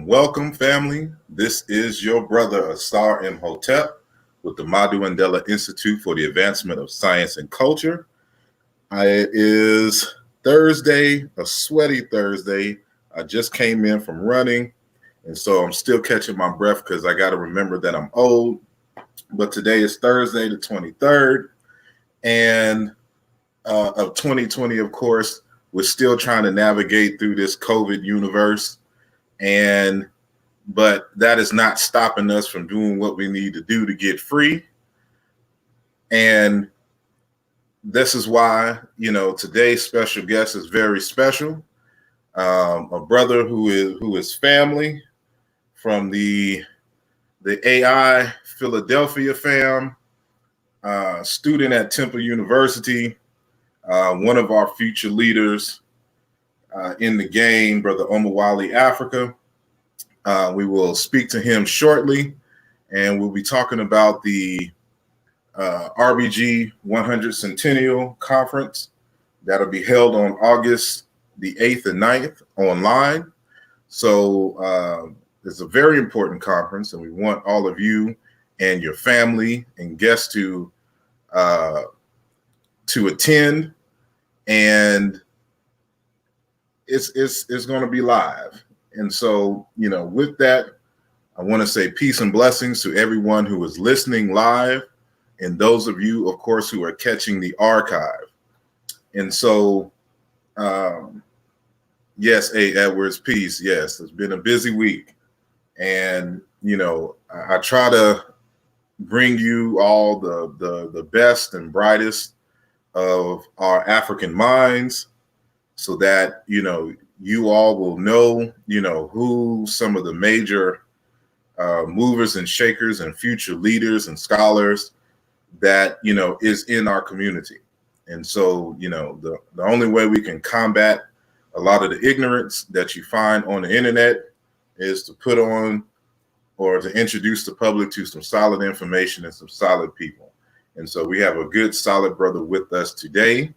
Welcome, family. This is your brother asarimhotep with the Madu Mandela Institute for the Advancement of Science and Culture. It is Thursday, a sweaty Thursday. I just came in from running, and so I'm still catching my breath because I got to remember that I'm old. But today is Thursday, the 23rd, and of 2020, of course. We're still trying to navigate through this COVID universe. But that is not stopping us from doing what we need to do to get free. And this is why, today's special guest is very special. A brother who is family from the AI Philadelphia fam, student at Temple University, one of our future leaders in the game, Brother Omawale, Afrika. We will speak to him shortly, and we'll be talking about the RBG Centennial Conference that'll be held on August the 8th and 9th online. So it's a very important conference, and we want all of you and your family and guests to attend. And it's going to be live. And so, with that, I want to say peace and blessings to everyone who is listening live, and those of you, of course, who are catching the archive. And so, yes, A. Edwards, peace. Yes, it's been a busy week. And, I try to bring you all the best and brightest of our African minds so that, you all will know, who some of the major movers and shakers and future leaders and scholars that, is in our community. And so, the only way we can combat a lot of the ignorance that you find on the internet is to put on or to introduce the public to some solid information and some solid people. And so we have a good, solid brother with us today.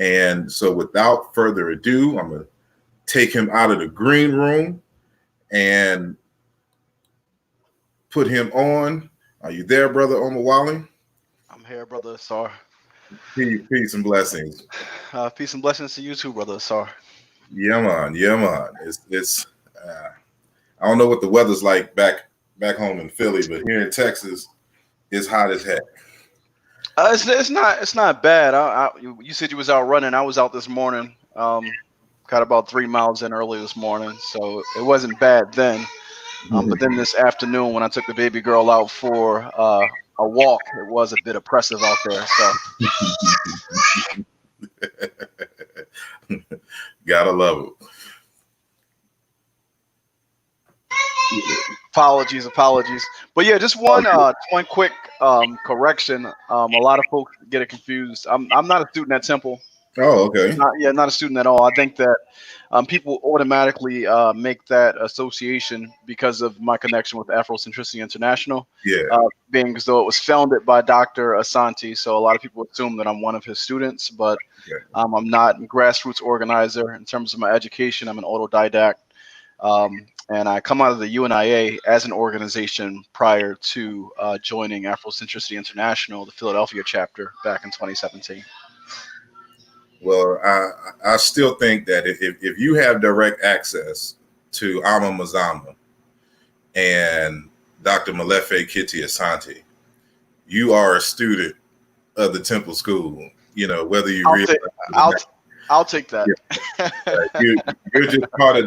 And so without further ado, I'm going to take him out of the green room and put him on. Are you there, Brother Omawale? I'm here, Brother Asar. Peace and blessings. Peace and blessings to you too, Brother Asar. Yeah, man. It's I don't know what the weather's like back home in Philly, but here in Texas, it's hot as heck. It's not bad. You said you was out running. I was out this morning. Got about 3 miles in early this morning, so it wasn't bad then. But then this afternoon, when I took the baby girl out for a walk, it was a bit oppressive out there. So Gotta love it. Apologies. But yeah, just one quick correction. A lot of folks get it confused. I'm not a student at Temple. Oh, okay. Not a student at all. I think that people automatically make that association because of my connection with Afrocentricity International, Yeah. being as though it was founded by Dr. Asante. So a lot of people assume that I'm one of his students, but Okay. I'm not. I'm a grassroots organizer. In terms of my education, I'm an autodidact. And I come out of the UNIA as an organization prior to joining Afrocentricity International, the Philadelphia chapter, back in 2017. Well, I still think that if you have direct access to Ama Mazama and Dr. Malefe Kitty Asante, you are a student of the Temple School. You know, whether you I'll realize take. it or I'll. not. I'll take that. Yeah, you're just part of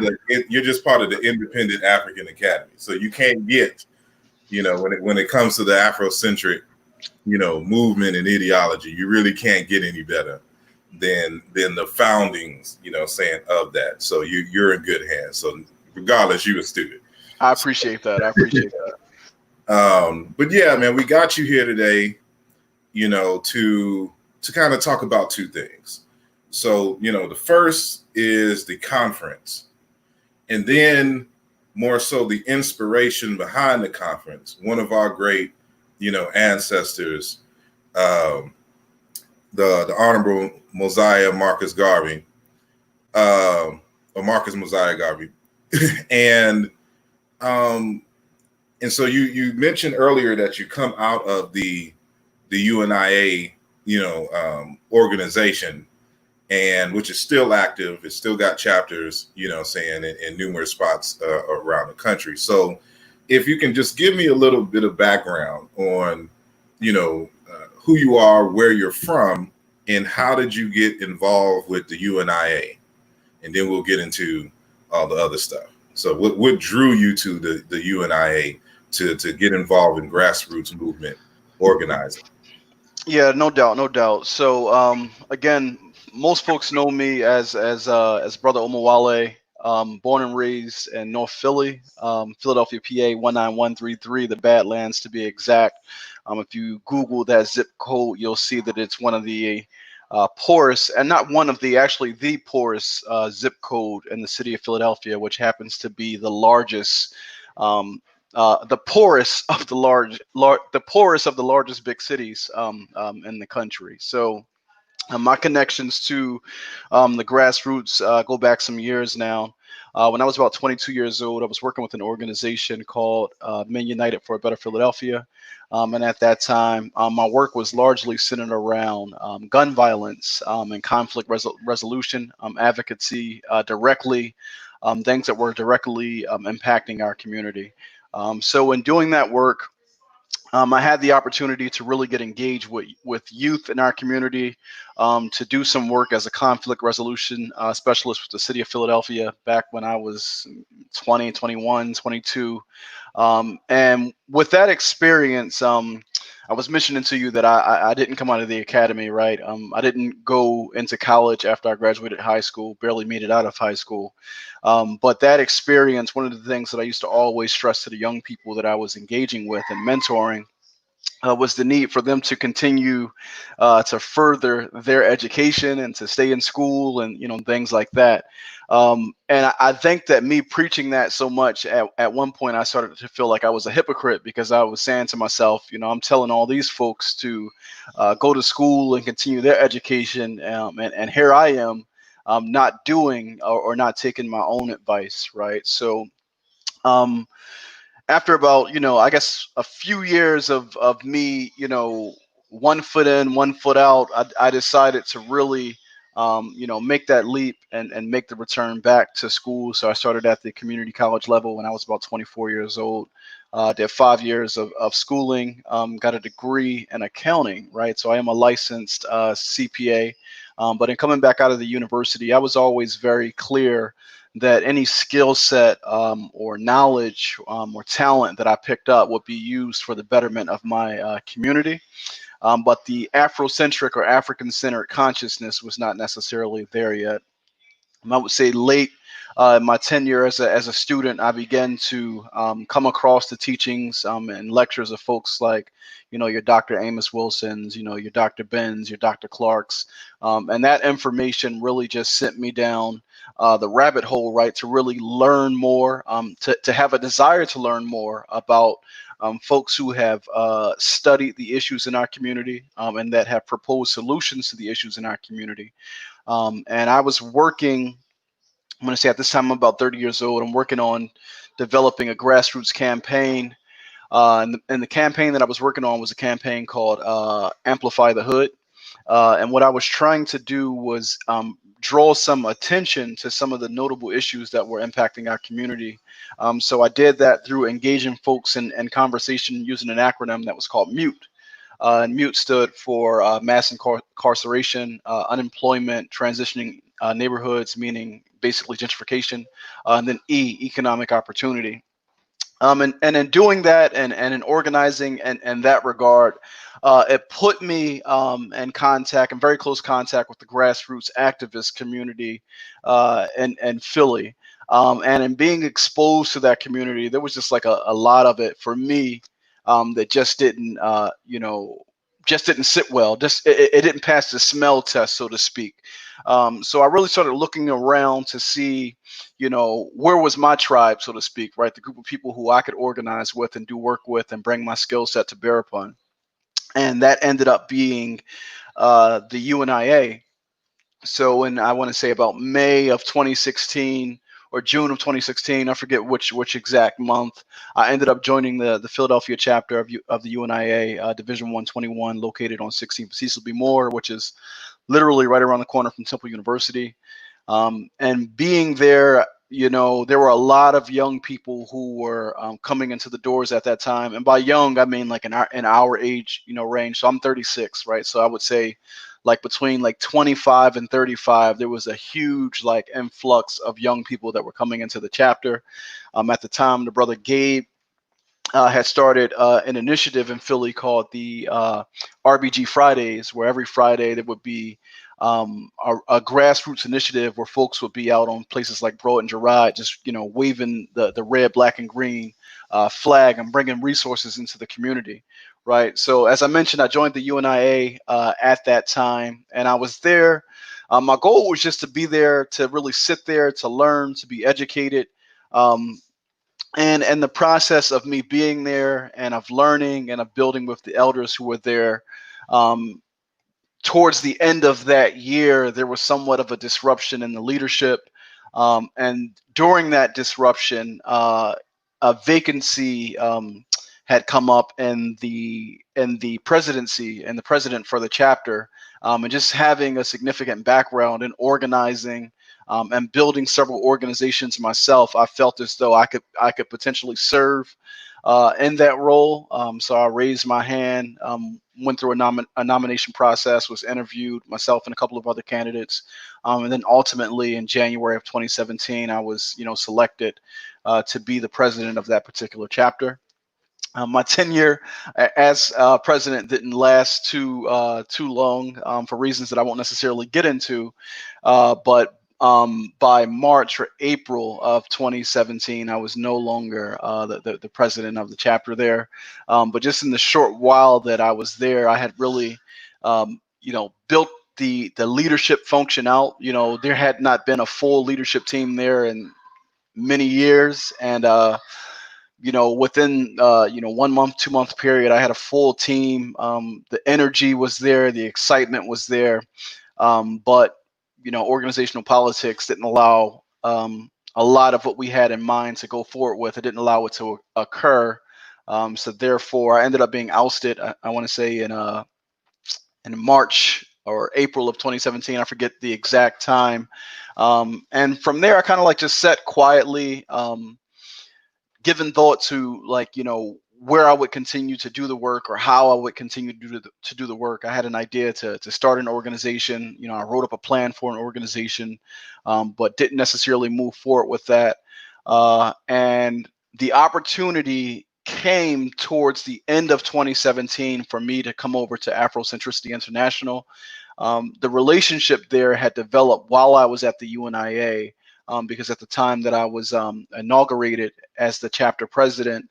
the independent African Academy. So you can't get, you know, when it comes to the Afrocentric, you know, movement and ideology, you really can't get any better than the foundings, you know, saying of that. So you're in good hands. So regardless, you're a student. I appreciate that. I appreciate that. But yeah, man, we got you here today, you know, to kind of talk about two things. So, you know, the first is the conference, and then more so the inspiration behind the conference. One of our great, you know, ancestors, um, the Honorable Mosiah Marcus Garvey, or Marcus Mosiah Garvey, and um, and so you mentioned earlier that you come out of the UNIA, you know, organization, and which is still active. It's still got chapters, you know, saying in numerous spots around the country. So, if you can just give me a little bit of background on, you know, who you are, where you're from, and how did you get involved with the UNIA, and then we'll get into all the other stuff. So, what drew you to the UNIA to get involved in grassroots movement organizing? Yeah, no doubt, no doubt. So, again, most folks know me as Brother Omawale, born and raised in North Philly, Philadelphia, PA 19133, the Badlands to be exact. If you Google that zip code, you'll see that it's one of the poorest, and not one of the, actually the poorest zip code in the city of Philadelphia, which happens to be the largest. The poorest of the the poorest of the largest big cities in the country. So my connections to the grassroots go back some years now. When I was about 22 years old, I was working with an organization called Men United for a Better Philadelphia. And at that time, my work was largely centered around gun violence and conflict resolution, advocacy directly, things that were directly impacting our community. So, in doing that work, I had the opportunity to really get engaged with youth in our community, to do some work as a conflict resolution specialist with the city of Philadelphia back when I was 20, 21, 22. And with that experience, I was mentioning to you that I didn't come out of the academy, right? I didn't go into college after I graduated high school, barely made it out of high school. But that experience, one of the things that I used to always stress to the young people that I was engaging with and mentoring, was the need for them to continue to further their education and to stay in school and things like that. And I think that me preaching that so much at one point, I started to feel like I was a hypocrite, because I was saying to myself, I'm telling all these folks to go to school and continue their education, and here I am, not doing, or not taking my own advice, right? So um, after about, I guess a few years of me, one foot in, one foot out, I decided to really, make that leap and make the return back to school. So I started at the community college level when I was about 24 years old. Did 5 years of schooling, got a degree in accounting, right? So I am a licensed CPA. But in coming back out of the university, I was always very clear that any skill set, or knowledge, or talent that I picked up would be used for the betterment of my community. But the Afrocentric or African centered consciousness was not necessarily there yet. I would say late in my tenure as a student, I began to come across the teachings and lectures of folks like, your Dr. Amos Wilson's, your Dr. Ben's, your Dr. Clark's, and that information really just sent me down the rabbit hole, right, to really learn more, to have a desire to learn more about folks who have studied the issues in our community and that have proposed solutions to the issues in our community. And I was working, I'm going to say at this time, I'm about 30 years old. I'm working on developing a grassroots campaign. And the campaign that I was working on was a campaign called Amplify the Hood. And what I was trying to do was draw some attention to some of the notable issues that were impacting our community. So I did that through engaging folks in conversation using an acronym that was called MUTE. And MUTE stood for mass incarceration, unemployment, transitioning neighborhoods, meaning basically gentrification, and then economic opportunity. And in doing that and in organizing and that regard, it put me in very close contact with the grassroots activist community in Philly. And in being exposed to that community, there was just like a lot of it for me that just didn't sit well. It didn't pass the smell test, so to speak. So I really started looking around to see, where was my tribe, so to speak, right? The group of people who I could organize with and do work with and bring my skill set to bear upon. And that ended up being the UNIA. So in, I want to say, about May of 2016 or June of 2016, I forget which exact month, I ended up joining the Philadelphia chapter of the UNIA, Division 121, located on 16th Cecil B. Moore, which is literally right around the corner from Temple University. And being there, there were a lot of young people who were coming into the doors at that time. And by young, I mean like in our age, range. So I'm 36, right? So I would say like between like 25 and 35, there was a huge like influx of young people that were coming into the chapter. At the time, the brother Gabe had started an initiative in Philly called the RBG Fridays, where every Friday there would be a grassroots initiative where folks would be out on places like Broad and Girard, just waving the red, black, and green flag and bringing resources into the community, right? So as I mentioned, I joined the UNIA at that time, and I was there. My goal was just to be there, to really sit there, to learn, to be educated. And the process of me being there and of learning and of building with the elders who were there, towards the end of that year, there was somewhat of a disruption in the leadership. And during that disruption, a vacancy had come up in the presidency and the president for the chapter. And just having a significant background in organizing and building several organizations myself, I felt as though I could potentially serve in that role. So I raised my hand, went through a nomination process, was interviewed, myself and a couple of other candidates, and then ultimately in January of 2017, I was selected to be the president of that particular chapter. My tenure as president didn't last too long for reasons that I won't necessarily get into, but by March or April of 2017, I was no longer the president of the chapter there. But just in the short while that I was there, I had really, built the leadership function out. There had not been a full leadership team there in many years, and within 1 month, 2 month period, I had a full team. The energy was there, the excitement was there, but organizational politics didn't allow a lot of what we had in mind to go forward with. It didn't allow it to occur. So therefore, I ended up being ousted. I want to say in March or April of 2017. I forget the exact time. And from there, I kind of like just sat quietly, given thought to where I would continue to do the work or how I would continue to do the work. I had an idea to start an organization. I wrote up a plan for an organization, but didn't necessarily move forward with that. And the opportunity came towards the end of 2017 for me to come over to Afrocentricity International. The relationship there had developed while I was at the UNIA, because at the time that I was inaugurated as the chapter president,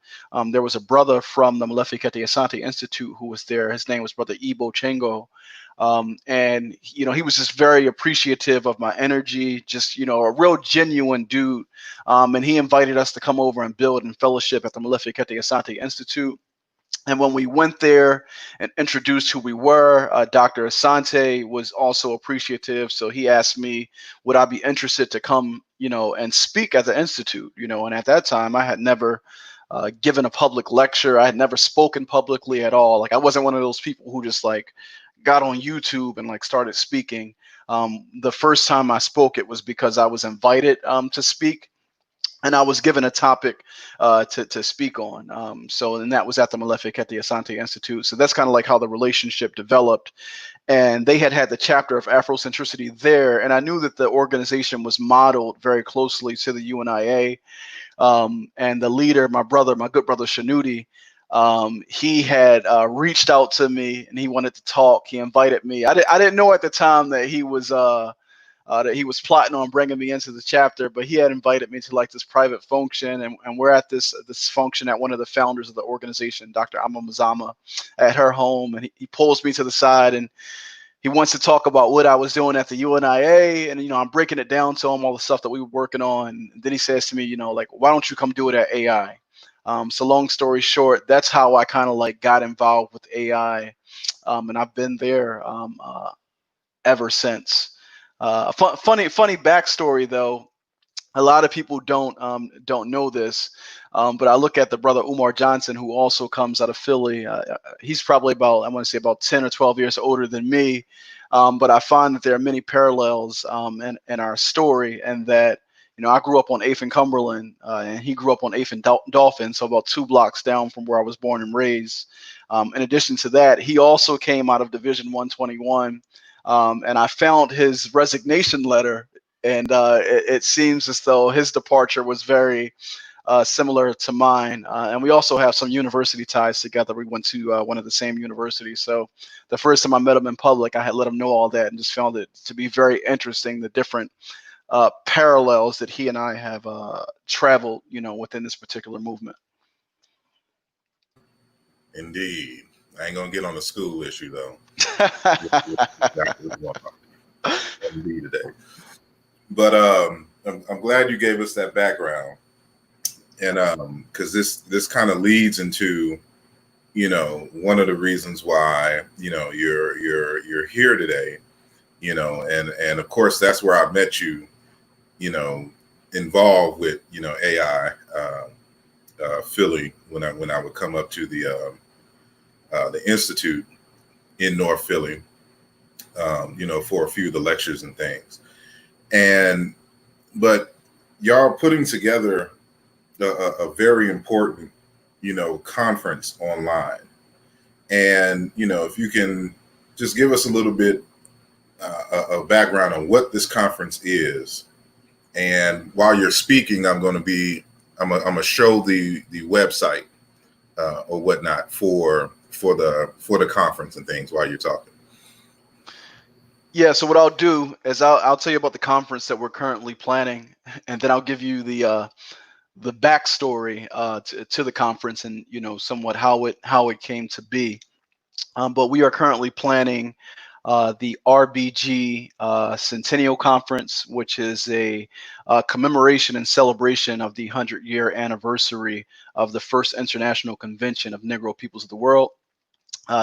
there was a brother from the Malefi Kete Asante Institute who was there. His name was Brother Ibo Chengo. And he was just very appreciative of my energy, just a real genuine dude. And he invited us to come over and build and fellowship at the Malefi Kete Asante Institute. And when we went there and introduced who we were, Dr. Asante was also appreciative. So he asked me, would I be interested to come, and speak at the Institute? And at that time, I had never given a public lecture. I had never spoken publicly at all. Like, I wasn't one of those people who just got on YouTube and started speaking. The first time I spoke, it was because I was invited to speak. And I was given a topic to speak on. And that was at the Malefi Kete Asante Institute. So that's kind of how the relationship developed. And they had the chapter of Afrocentricity there. And I knew that the organization was modeled very closely to the UNIA. And the leader, my good brother Shanuti, he had reached out to me and he wanted to talk. He invited me. I didn't know at the time that he was plotting on bringing me into the chapter, but he had invited me to this private function, and we're at this function at one of the founders of the organization, Dr. Amamazama, at her home, and he pulls me to the side and he wants to talk about what I was doing at the UNIA, and I'm breaking it down to him, all the stuff that we were working on. And then he says to me, why don't you come do it at AI? So long story short, that's how I kind of got involved with AI, and I've been there ever since. Funny backstory though. A lot of people don't know this, but I look at the brother Umar Johnson, who also comes out of Philly. He's probably about 10 or 12 years older than me, but I find that there are many parallels in our story, and that I grew up on 8th and Cumberland, and he grew up on 8th and Dolphin, so about 2 blocks down from where I was born and raised. In addition to that, he also came out of Division 121. And I found his resignation letter, and it seems as though his departure was very similar to mine. And we also have some university ties together. We went to one of the same universities. So the first time I met him in public, I had let him know all that and just found it to be very interesting, the different parallels that he and I have traveled, within this particular movement. Indeed. I ain't gonna get on the school issue though. Indeed today. But I'm glad you gave us that background, and because this kind of leads into one of the reasons why you're here today, and of course that's where I met you, involved with AI Philly when I would come up to the institute in North Philly, for a few of the lectures and things. But y'all are putting together a very important, conference online. And, if you can just give us a little bit of background on what this conference is. And while you're speaking, I'm going to show the website or whatnot for the conference and things while you're talking. Yeah, so what I'll do is I'll tell you about the conference that we're currently planning, and then I'll give you the backstory to the conference and somewhat how it came to be. But we are currently planning the RBG Centennial Conference, which is a commemoration and celebration of the 100-year anniversary of the first International Convention of Negro Peoples of the World.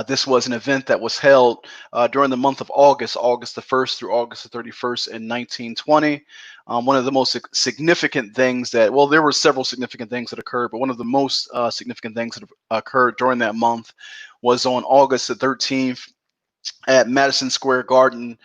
This was an event that was held during the month of August the 1st through August the 31st in 1920. One of the most significant things there were several significant things that occurred, but one of the most significant things that occurred during that month was on August the 13th at Madison Square Garden.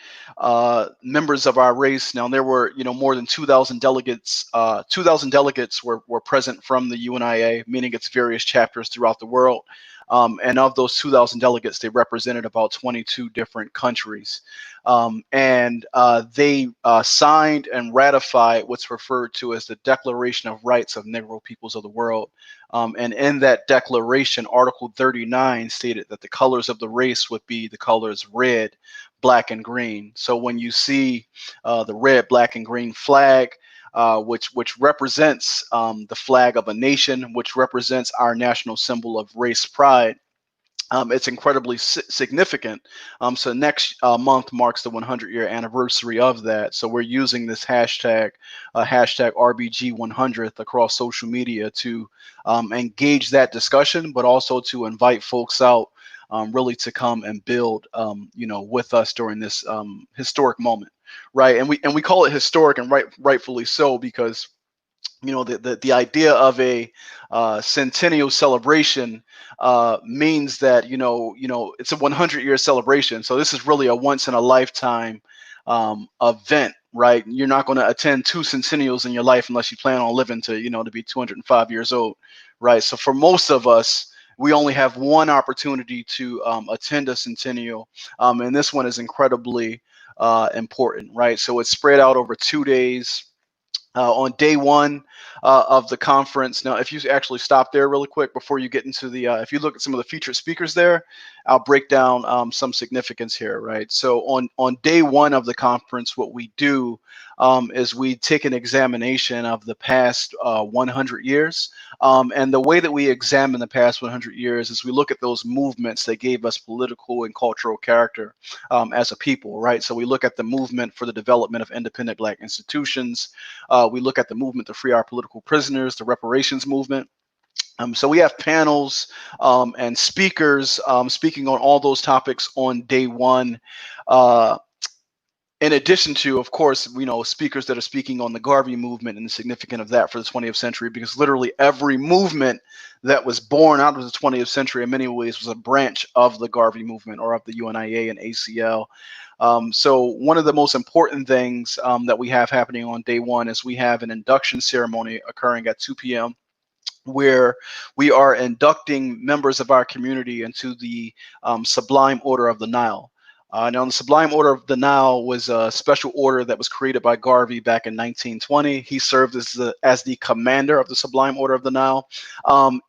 Members of our race, now there were more than 2,000 delegates. 2,000 delegates were present from the UNIA, meaning its various chapters throughout the world. And of those 2,000 delegates, they represented about 22 different countries. And they signed and ratified what's referred to as the Declaration of Rights of Negro Peoples of the World. And in that declaration, Article 39 stated that the colors of the race would be the colors red, black and green. So when you see the red, black, and green flag, which represents the flag of a nation, which represents our national symbol of race pride. It's incredibly significant. So next month marks the 100-year anniversary of that. So we're using this hashtag, hashtag RBG 100th across social media to engage that discussion, but also to invite folks out really to come and build, with us during this historic moment, right? And we call it historic, and rightfully so, because the idea of a centennial celebration means that it's a 100-year celebration. So this is really a once in a lifetime event, right? You're not going to attend 2 centennials in your life unless you plan on living to be 205 years old, right? So for most of us, we only have one opportunity to attend a centennial, and this one is incredibly important, right? So it's spread out over 2 days. On day one of the conference. Now, if you actually stop there really quick before you get into if you look at some of the featured speakers there, I'll break down some significance here, right? So on day one of the conference, what we do is we take an examination of the past 100 years. And the way that we examine the past 100 years is we look at those movements that gave us political and cultural character as a people, right? So we look at the movement for the development of independent Black institutions. We look at the movement to free our political prisoners, the reparations movement. So we have panels and speakers speaking on all those topics on day one. In addition to, of course, speakers that are speaking on the Garvey movement and the significance of that for the 20th century, because literally every movement that was born out of the 20th century in many ways was a branch of the Garvey movement or of the UNIA and ACL. So one of the most important things that we have happening on day one is we have an induction ceremony occurring at 2 p.m. where we are inducting members of our community into the Sublime Order of the Nile. Now, the Sublime Order of the Nile was a special order that was created by Garvey back in 1920. He served as the commander of the Sublime Order of the Nile.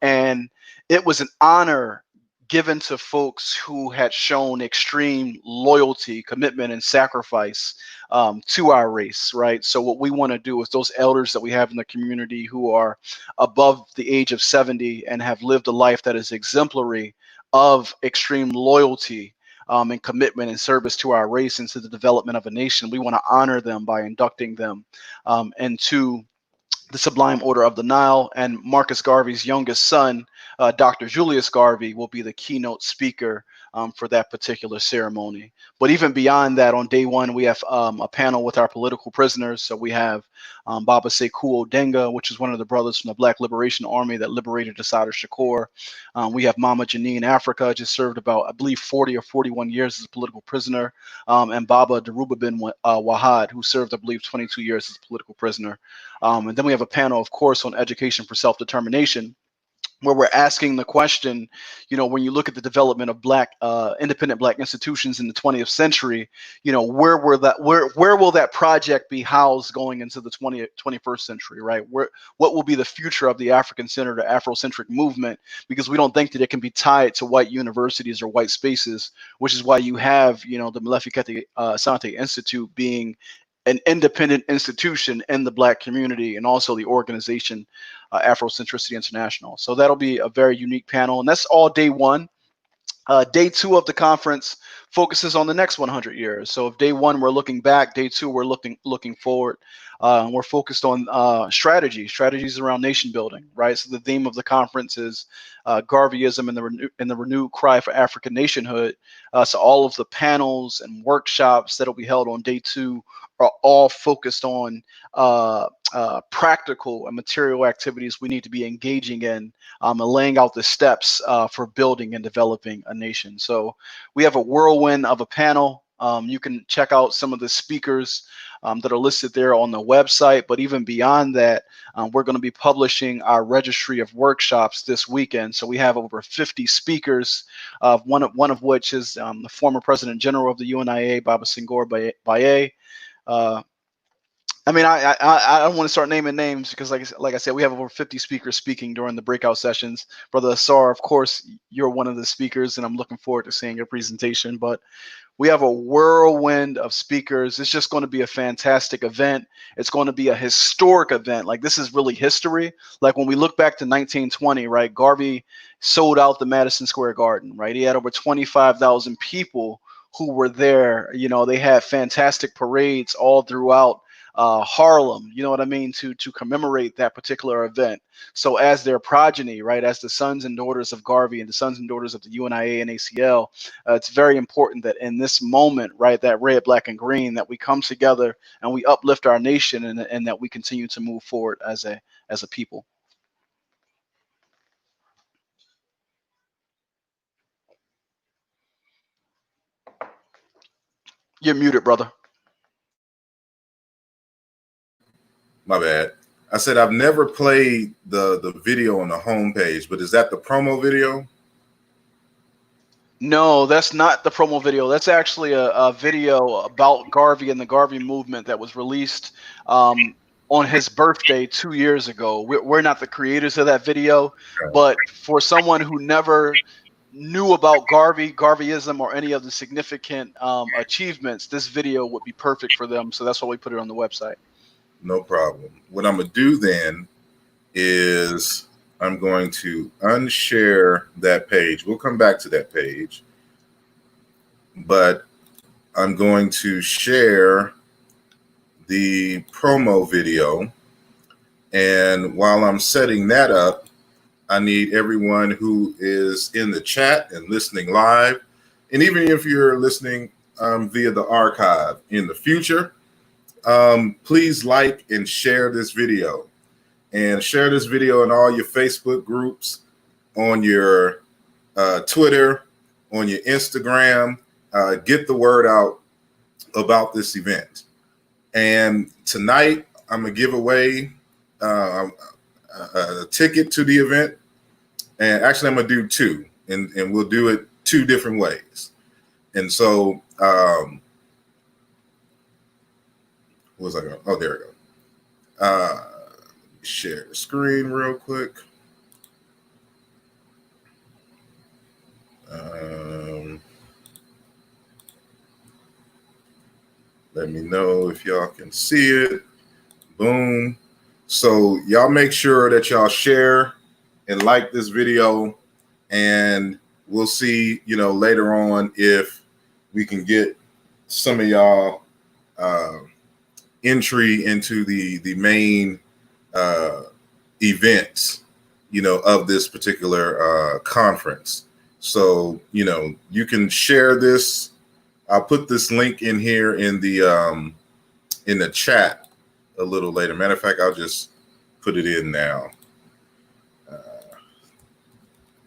And it was an honor given to folks who had shown extreme loyalty, commitment, and sacrifice to our race, right? So what we want to do is those elders that we have in the community who are above the age of 70 and have lived a life that is exemplary of extreme loyalty and commitment and service to our race and to the development of a nation. We want to honor them by inducting them into the Sublime Order of the Nile. And Marcus Garvey's youngest son, Dr. Julius Garvey, will be the keynote speaker for that particular ceremony. But even beyond that, on day one, we have a panel with our political prisoners. So we have Baba Sekou Odenga, which is one of the brothers from the Black Liberation Army that liberated Assata Shakur. We have Mama Janine Afrika, just served about, I believe, 40 or 41 years as a political prisoner. And Baba Daruba bin Wahad, who served, I believe, 22 years as a political prisoner. And then we have a panel, of course, on education for self-determination, where we're asking the question, when you look at the development of independent Black institutions in the 20th century, where will that project be housed going into the 21st century, right? What will be the future of the African-centered or Afrocentric movement? Because we don't think that it can be tied to white universities or white spaces, which is why you have, the Malefikete Asante Institute being an independent institution in the Black community, and also the organization Afrocentricity International. So that'll be a very unique panel, and that's all day one. Day two of the conference focuses on the next 100 years. So if day one we're looking back, day two we're looking forward. We're focused on strategies around nation building, right? So the theme of the conference is Garveyism and the renewed cry for African nationhood. So all of the panels and workshops that'll be held on day two are all focused on practical and material activities we need to be engaging in and laying out the steps for building and developing a nation. So we have a whirlwind of a panel. You can check out some of the speakers that are listed there on the website. But even beyond that, we're going to be publishing our registry of workshops this weekend. So we have over 50 speakers, one of which is the former President General of the UNIA, Baba Senghor Baye. I don't want to start naming names because, like I said, we have over 50 speakers speaking during the breakout sessions. Brother Asar, of course, you're one of the speakers, and I'm looking forward to seeing your presentation. But We have a whirlwind of speakers. It's just going to be a fantastic event. It's going to be a historic event. Like, this is really history. Like, when we look back to 1920, right, Garvey sold out the Madison Square Garden, right? He had over 25,000 people who were there. You know, they had fantastic parades all throughout Harlem, you know what I mean, to commemorate that particular event. So as their progeny, right, as the sons and daughters of Garvey and the sons and daughters of the UNIA and ACL, it's very important that in this moment, right, that red, black, and green, that we come together and we uplift our nation, and that we continue to move forward as a people. You're muted, brother. My bad. I said I've never played the video on the homepage, but is that the promo video? No, that's not the promo video. That's actually a video about Garvey and the Garvey movement that was released on his birthday 2 years ago. We're not the creators of that video, but for someone who never knew about Garveyism, or any of the significant achievements, this video would be perfect for them. So that's why we put it on the website. No problem. What I'm going to do then is I'm going to unshare that page. We'll come back to that page, but I'm going to share the promo video. And while I'm setting that up, I need everyone who is in the chat and listening live, and even if you're listening via the archive in the future, please like and share this video, and share this video in all your Facebook groups, on your Twitter, on your Instagram. Get the word out about this event. And tonight I'm gonna give away a ticket to the event, and actually I'm gonna do two, and we'll do it two different ways. And so what was I going? Oh, there we go. Share the screen real quick. Let me know if y'all can see it. Boom. So y'all make sure that y'all share and like this video, and we'll see, you know, later on if we can get some of y'all entry into the main events, you know, of this particular conference. So, you know, you can share this. I'll put this link in here in the chat a little later. Matter of fact, I'll just put it in now.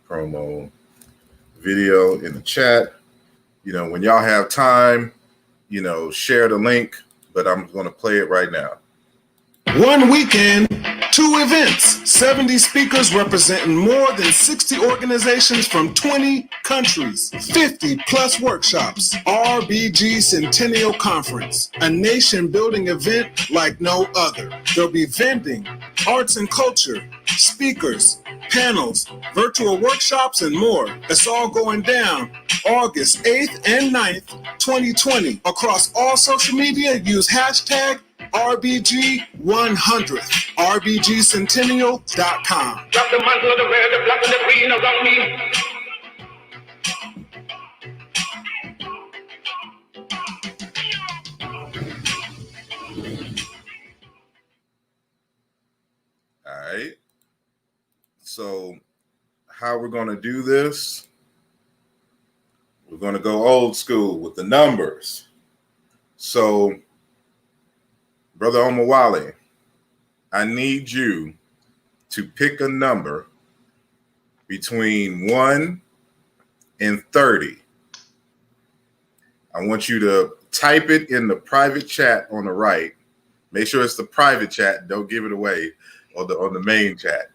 Promo video in the chat. You know, when y'all have time, you know, share the link, but I'm going to play it right now. One weekend, 2 events, 70 speakers representing more than 60 organizations from 20 countries, 50 plus workshops. RBG Centennial Conference, a nation-building event like no other. There'll be vending, arts and culture, speakers, panels, virtual workshops, and more. It's all going down August 8th and 9th, 2020. Across all social media, use hashtag RBG100, RBGCentennial.com. Drop the mantle of the red, the black, and the green around me. All right. So how we're going to do this, we're going to go old school with the numbers. So, Brother Omawale, I need you to pick a number between 1 and 30. I want you to type it in the private chat on the right. Make sure it's the private chat. Don't give it away on the main chat.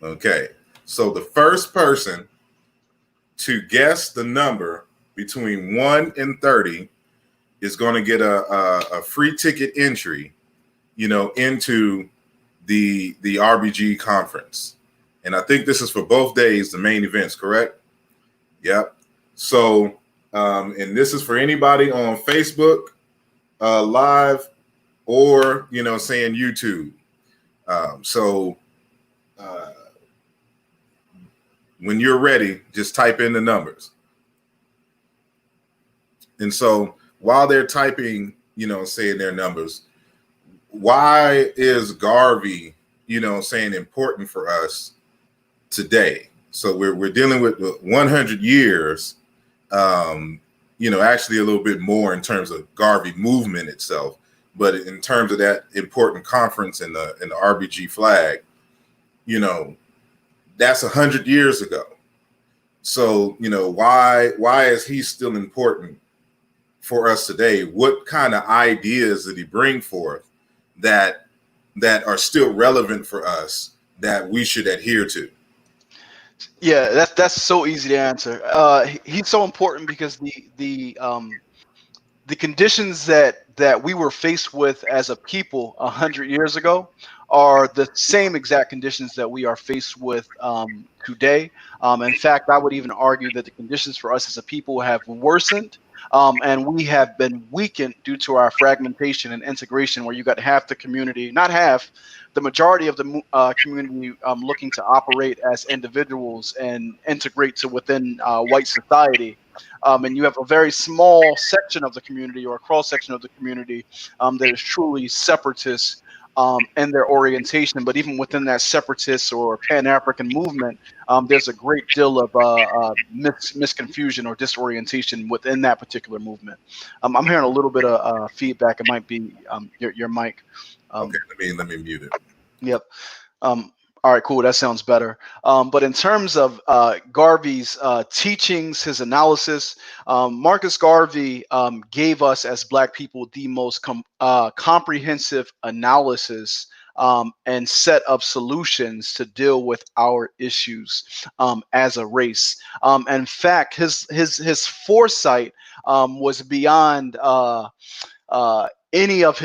Okay. So the first person to guess the number between 1 and 30 is going to get a free ticket entry, you know, into the RBG conference. And I think this is for both days, the main events, correct? Yep. So, and this is for anybody on Facebook Live or, saying YouTube. So when you're ready, just type in the numbers. And so while they're typing, saying their numbers, why is Garvey, saying important for us today? So we're dealing with 100 years, actually a little bit more in terms of Garvey movement itself, but in terms of that important conference and the RBG flag, that's 100 years ago. So, why is he still important for us today? What kind of ideas did he bring forth that are still relevant for us that we should adhere to? Yeah, that's so easy to answer. He's so important because the conditions that we were faced with as a people 100 years ago are the same exact conditions that we are faced with today. In fact, I would even argue that the conditions for us as a people have worsened, and we have been weakened due to our fragmentation and integration, where you got half the community, not half, the majority of the community looking to operate as individuals and integrate to within white society. And you have a very small section of the community or a cross section of the community that is truly separatist in their orientation. But even within that separatist or Pan-African movement, there's a great deal of misconfusion or disorientation within that particular movement. I'm hearing a little bit of feedback. It might be your mic. Okay, let me mute it. Yep. All right, cool. That sounds better. But in terms of Garvey's teachings, his analysis, Marcus Garvey gave us as Black people the most comprehensive analysis and set of solutions to deal with our issues as a race. In fact, his foresight was beyond any of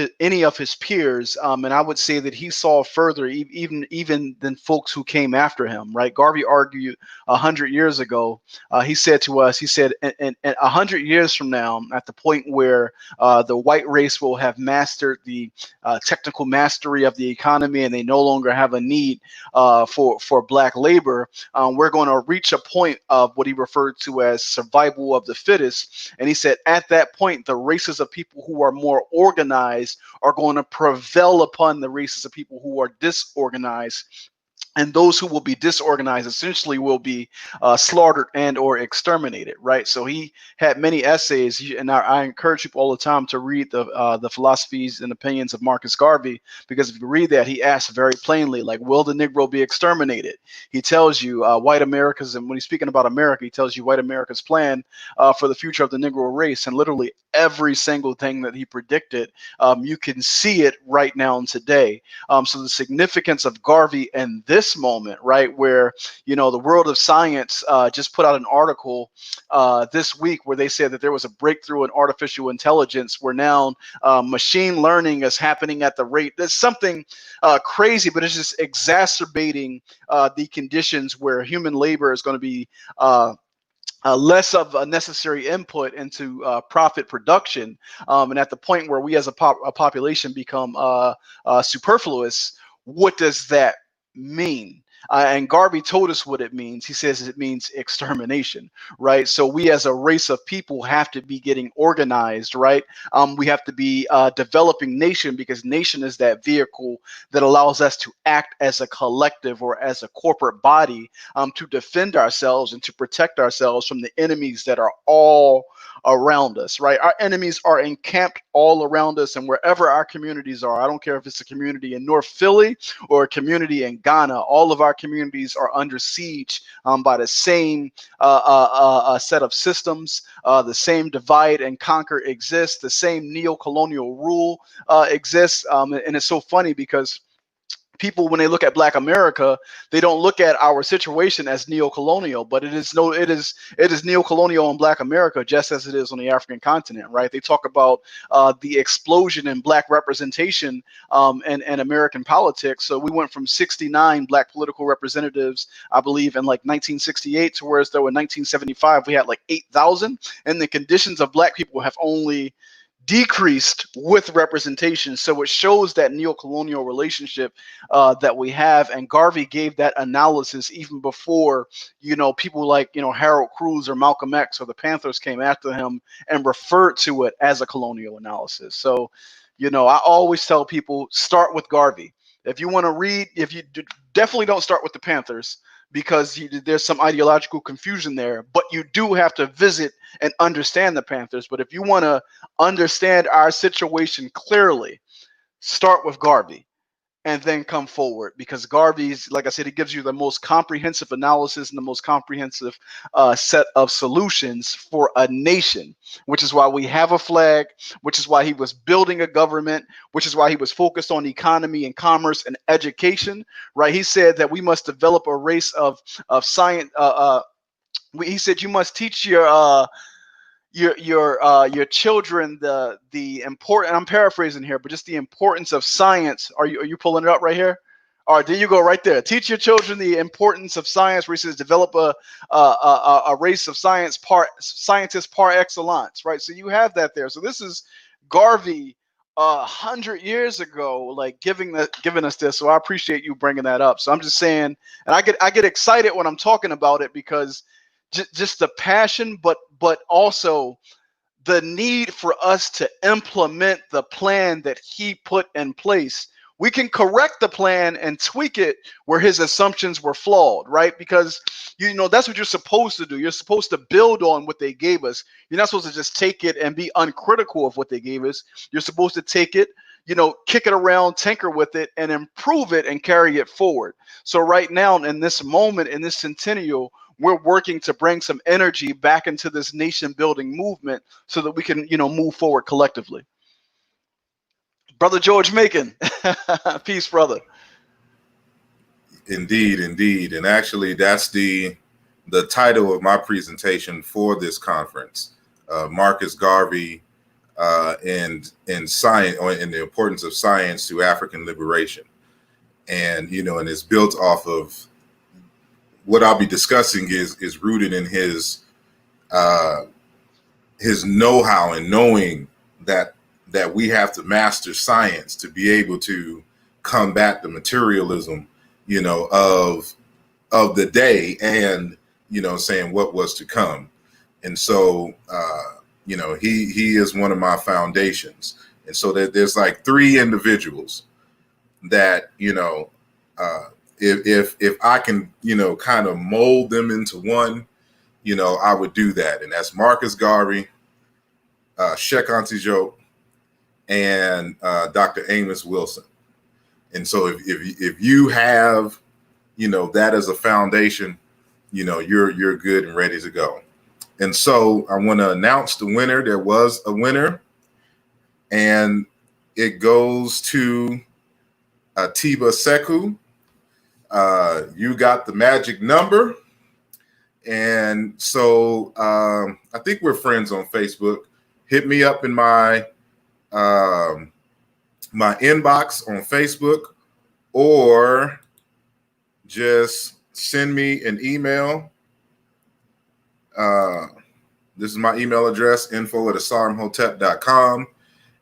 his peers, and I would say that he saw further even than folks who came after him. Right? Garvey argued 100 years ago. He said to us, he said, in 100 years from now, at the point where the white race will have mastered the technical mastery of the economy, and they no longer have a need for Black labor, we're going to reach a point of what he referred to as survival of the fittest. And he said, at that point, the races of people who are more organized are going to prevail upon the races of people who are disorganized. And those who will be disorganized essentially will be slaughtered and or exterminated, right? So he had many essays, and I encourage people all the time to read the philosophies and opinions of Marcus Garvey, because if you read that, he asks very plainly, like, will the Negro be exterminated? He tells you white America's, and when he's speaking about America, he tells you white America's plan for the future of the Negro race, and literally every single thing that he predicted, you can see it right now and today. So the significance of Garvey and this moment, right, where the world of science just put out an article this week where they said that there was a breakthrough in artificial intelligence, where now machine learning is happening at the rate that's something crazy, but it's just exacerbating the conditions where human labor is going to be less of a necessary input into profit production, and at the point where we as a population become superfluous. What does that mean? And Garvey told us what it means. He says it means extermination, right? So we as a race of people have to be getting organized, right? We have to be developing nation, because nation is that vehicle that allows us to act as a collective or as a corporate body to defend ourselves and to protect ourselves from the enemies that are all around us, right? Our enemies are encamped all around us, and wherever our communities are, I don't care if it's a community in North Philly or a community in Ghana, all of our communities are under siege by the same set of systems. The same divide and conquer exists. The same neo-colonial rule exists. And it's so funny because people, when they look at Black America, they don't look at our situation as neo-colonial, but it is neo-colonial in Black America just as it is on the African continent, right? They talk about the explosion in Black representation and American politics. So we went from 69 Black political representatives, I believe, in like 1968 to whereas though in 1975 we had like 8,000, and the conditions of Black people have only decreased with representation. So it shows that neo-colonial relationship that we have. And Garvey gave that analysis even before, people like, Harold Cruz or Malcolm X or the Panthers came after him and referred to it as a colonial analysis. So, I always tell people, start with Garvey. If you want to read, definitely don't start with the Panthers, because there's some ideological confusion there, but you do have to visit and understand the Panthers. But if you want to understand our situation clearly, start with Garvey and then come forward, because Garvey's, like I said, it gives you the most comprehensive analysis and the most comprehensive set of solutions for a nation, which is why we have a flag, which is why he was building a government, which is why he was focused on economy and commerce and education, right? He said that we must develop a race of science. He said you must teach your children the important, I'm paraphrasing here, but just the importance of science. Are you pulling it up right here? All right, there you go, right there. Teach your children the importance of science, where he says develop a race of scientists par excellence, right? So you have that there. So this is Garvey 100 years ago, like giving us this. So I appreciate you bringing that up. So I'm just saying, and I get excited when I'm talking about it, because just the passion, but also the need for us to implement the plan that he put in place. We can correct the plan and tweak it where his assumptions were flawed, right? Because, that's what you're supposed to do. You're supposed to build on what they gave us. You're not supposed to just take it and be uncritical of what they gave us. You're supposed to take it, kick it around, tinker with it, and improve it and carry it forward. So right now, in this moment, in this centennial, we're working to bring some energy back into this nation building movement so that we can, move forward collectively. Brother George Macon, peace, brother. Indeed, indeed. And actually, that's the title of my presentation for this conference, Marcus Garvey and science, and the importance of science to African liberation. And, and it's built off of what I'll be discussing is rooted in his know-how and knowing that we have to master science to be able to combat the materialism, of the day, and saying what was to come. And so he is one of my foundations. And so there's like three individuals that if I can kind of mold them into one, I would do that. And that's Marcus Garvey, Sheikh Anta Diop, and Dr. Amos Wilson. And so if you have that as a foundation, you're good and ready to go. And so I want to announce the winner. There was a winner, and it goes to Atiba Sekou. You got the magic number. And so I think we're friends on Facebook. Hit me up in my my inbox on Facebook, or just send me an email. This is my email address, info@asarimhotep.com,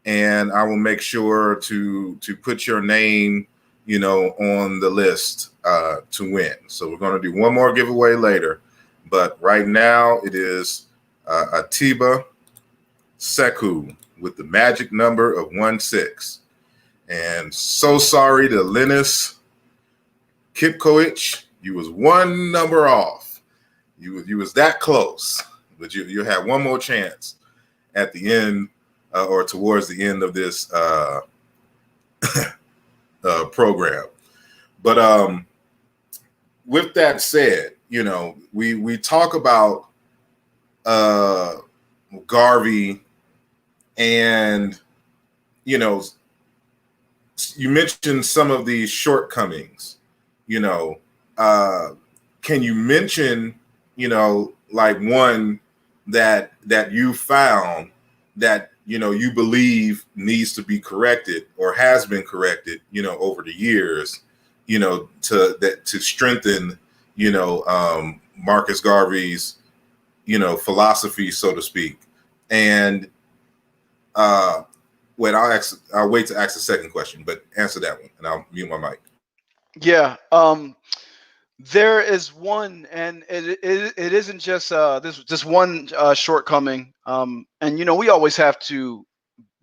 and I will make sure to put your name, on the list to win. So we're going to do one more giveaway later, but right now it is Atiba Sekou with the magic number of 16. And so sorry to Linus Kipkoich, you was one number off. You was that close, but you had one more chance at the end or towards the end of this program. But with that said, we talk about Garvey and you mentioned some of these shortcomings. You know, can you mention, you know, like one that you found that, you know, you believe needs to be corrected or has been corrected, you know, over the years, you know, to strengthen, you know, Marcus Garvey's, you know, philosophy, so to speak. And wait, I'll wait to ask the second question, but answer that one and I'll mute my mic. Yeah. There is one, and it isn't just this just one shortcoming. And you know, we always have to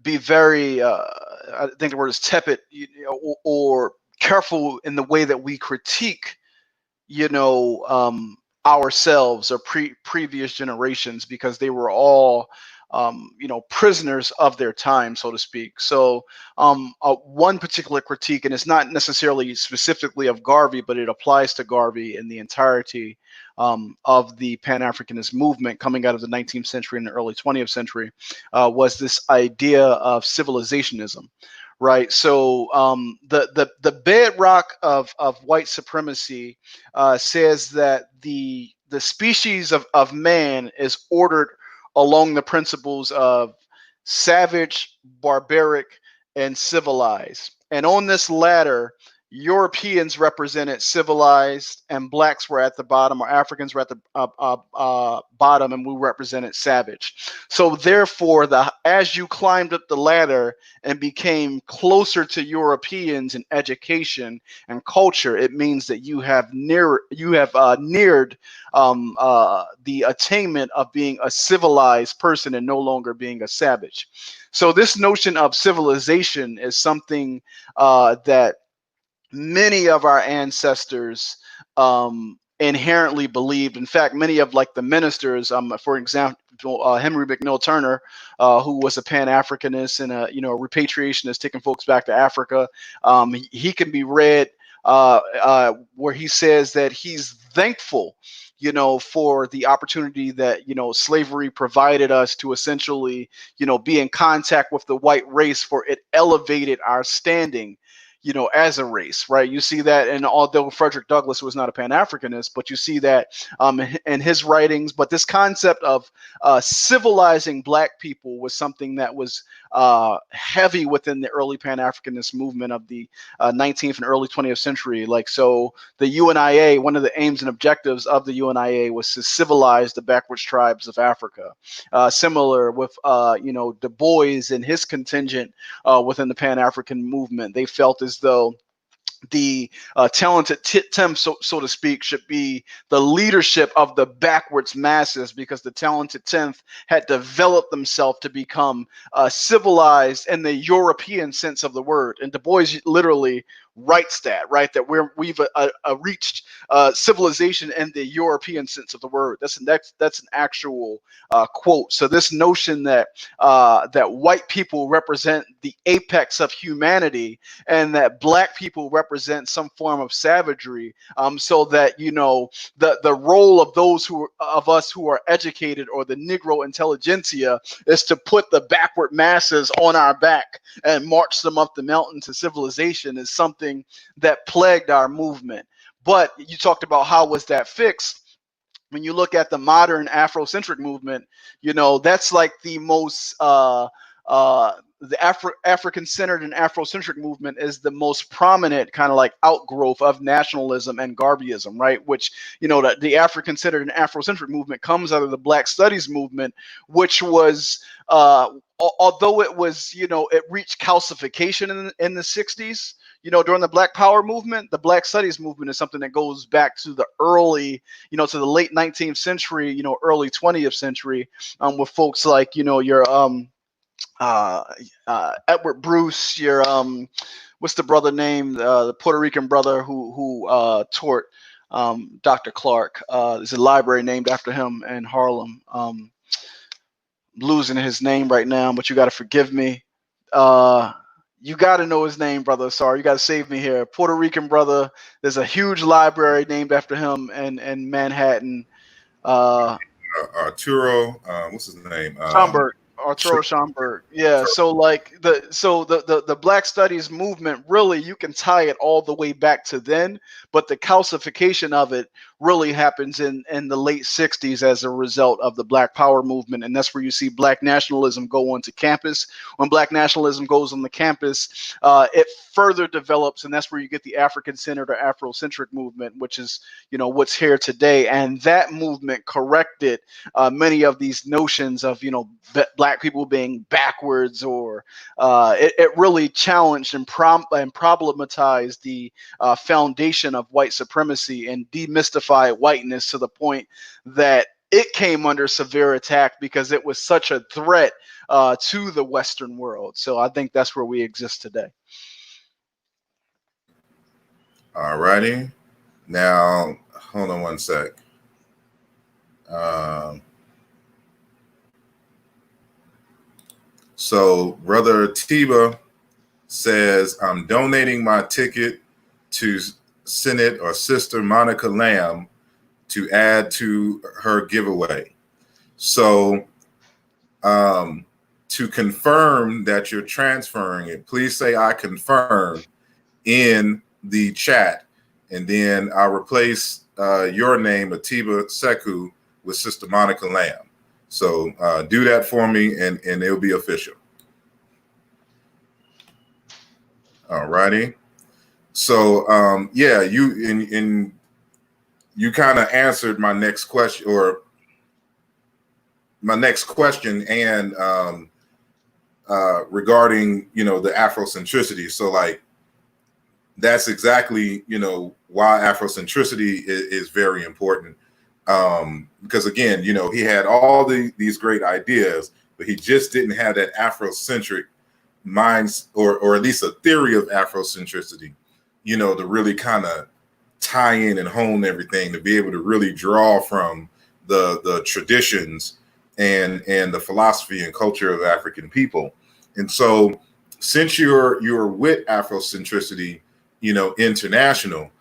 be very I think the word is tepid, you know, or careful in the way that we critique, you know, ourselves or previous generations, because they were all you know, prisoners of their time, so to speak. So one particular critique, and it's not necessarily specifically of Garvey, but it applies to Garvey in the entirety of the Pan-Africanist movement coming out of the 19th century and the early 20th century, was this idea of civilizationism. Right. So the bedrock of white supremacy says that the species of man is ordered along the principles of savage, barbaric, and civilized. And on this ladder, Europeans represented civilized, and blacks were at the bottom, or Africans were at the bottom, and we represented savage. So therefore, as you climbed up the ladder and became closer to Europeans in education and culture, it means that you have neared the attainment of being a civilized person and no longer being a savage. So this notion of civilization is something that many of our ancestors inherently believed. In fact, many of like the ministers, for example, Henry McNeil Turner, who was a Pan-Africanist and a, you know, a repatriationist, taking folks back to Africa. He can be read where he says that he's thankful, you know, for the opportunity that, you know, slavery provided us to essentially, you know, be in contact with the white race, for it elevated our standing, you know, as a race, right? You see that, and although Frederick Douglass was not a Pan-Africanist, but you see that in his writings. But this concept of civilizing black people was something that was heavy within the early Pan-Africanist movement of the 19th and early 20th century. Like, so the UNIA, one of the aims and objectives of the UNIA was to civilize the backwards tribes of Africa. Similar with, you know, Du Bois and his contingent within the Pan-African movement. They felt as though the talented Tim, so to speak, should be the leadership of the backwards masses, because the talented 10th had developed themselves to become civilized in the European sense of the word. And Du Bois literally writes that, right? That we've reached civilization in the European sense of the word. That's an actual quote. So this notion that that white people represent the apex of humanity and that black people represent some form of savagery, so that, you know, the role of those of us who are educated, or the Negro intelligentsia, is to put the backward masses on our back and march them up the mountain to civilization, is something that plagued our movement. But you talked about how was that fixed. When you look at the modern Afrocentric movement, you know, that's like the most the African-centered and Afrocentric movement is the most prominent kind of like outgrowth of nationalism and Garveyism, right? Which, you know, the African-centered and Afrocentric movement comes out of the Black Studies movement, which was, although it was, you know, it reached calcification in the 60s, you know, during the Black Power movement. The Black Studies movement is something that goes back to the early, you know, to the late 19th century, you know, early 20th century, with folks like, you know, your Edward Bruce, your what's the brother name, the Puerto Rican brother who taught Dr. Clark. There's a library named after him in Harlem. Losing his name right now, but you got to forgive me. You got to know his name, brother. Sorry, you got to save me here. Puerto Rican brother. There's a huge library named after him in Manhattan. Arturo, what's his name? Schomburg. Arturo Schomburg. Yeah. So like the Black Studies movement, really, you can tie it all the way back to then, but the calcification of it really happens in the late 60s as a result of the Black Power movement. And that's where you see Black nationalism go onto campus. When Black nationalism goes on the campus, it further develops, and that's where you get the African-centered or Afrocentric movement, which is, what's here today. And that movement corrected many of these notions of, Black people being backwards, or it really challenged and problematized the foundation of white supremacy and demystified whiteness to the point that it came under severe attack because it was such a threat to the Western world. So I think that's where we exist today. All righty. Now, hold on one sec. So Brother Tiba says, I'm donating my ticket to Senate or Sister Monica Lamb to add to her giveaway. So to confirm that you're transferring it, please say I confirm in the chat, and then I'll replace your name, Atiba Seku, with Sister Monica Lamb. So do that for me, and it'll be official. All righty. So yeah, you kind of answered my next question, and regarding the Afrocentricity. So like that's exactly why Afrocentricity is very important. Because again, he had all these great ideas, but he just didn't have that Afrocentric minds, or at least a theory of Afrocentricity, to really kind of tie in and hone everything, to be able to really draw from the traditions and the philosophy and culture of African people. And so since you're with Afrocentricity, International,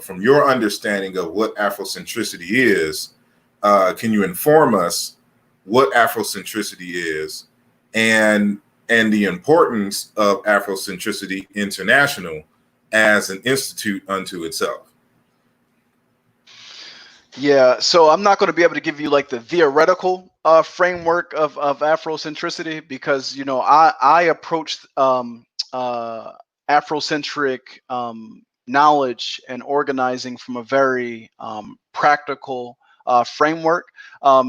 from your understanding of what Afrocentricity is, can you inform us what Afrocentricity is and the importance of Afrocentricity International as an institute unto itself? Yeah, so I'm not going to be able to give you like the theoretical framework of Afrocentricity, because I approached Afrocentric knowledge and organizing from a very practical framework.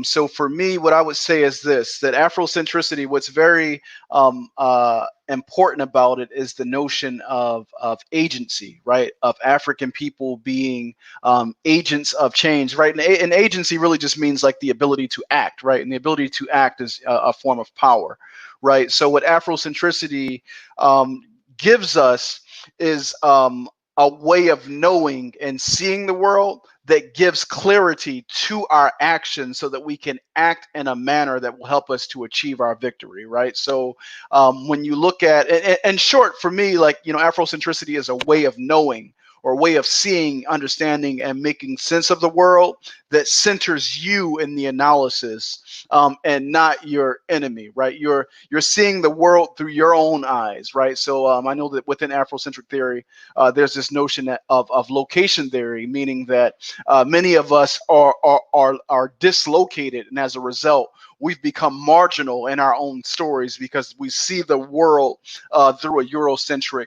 So for me, what I would say is this: that Afrocentricity, what's very important about it is the notion of agency, right? Of African people being agents of change, right? And agency really just means like the ability to act, right? And the ability to act is a form of power, right? So what Afrocentricity gives us is a way of knowing and seeing the world that gives clarity to our actions, so that we can act in a manner that will help us to achieve our victory, right? So when you look at, in short, for me, like, Afrocentricity is a way of knowing, or a way of seeing, understanding, and making sense of the world that centers you in the analysis, and not your enemy, right? You're seeing the world through your own eyes, right? So I know that within Afrocentric theory, there's this notion of location theory, meaning that many of us are dislocated, and as a result, we've become marginal in our own stories because we see the world through a Eurocentric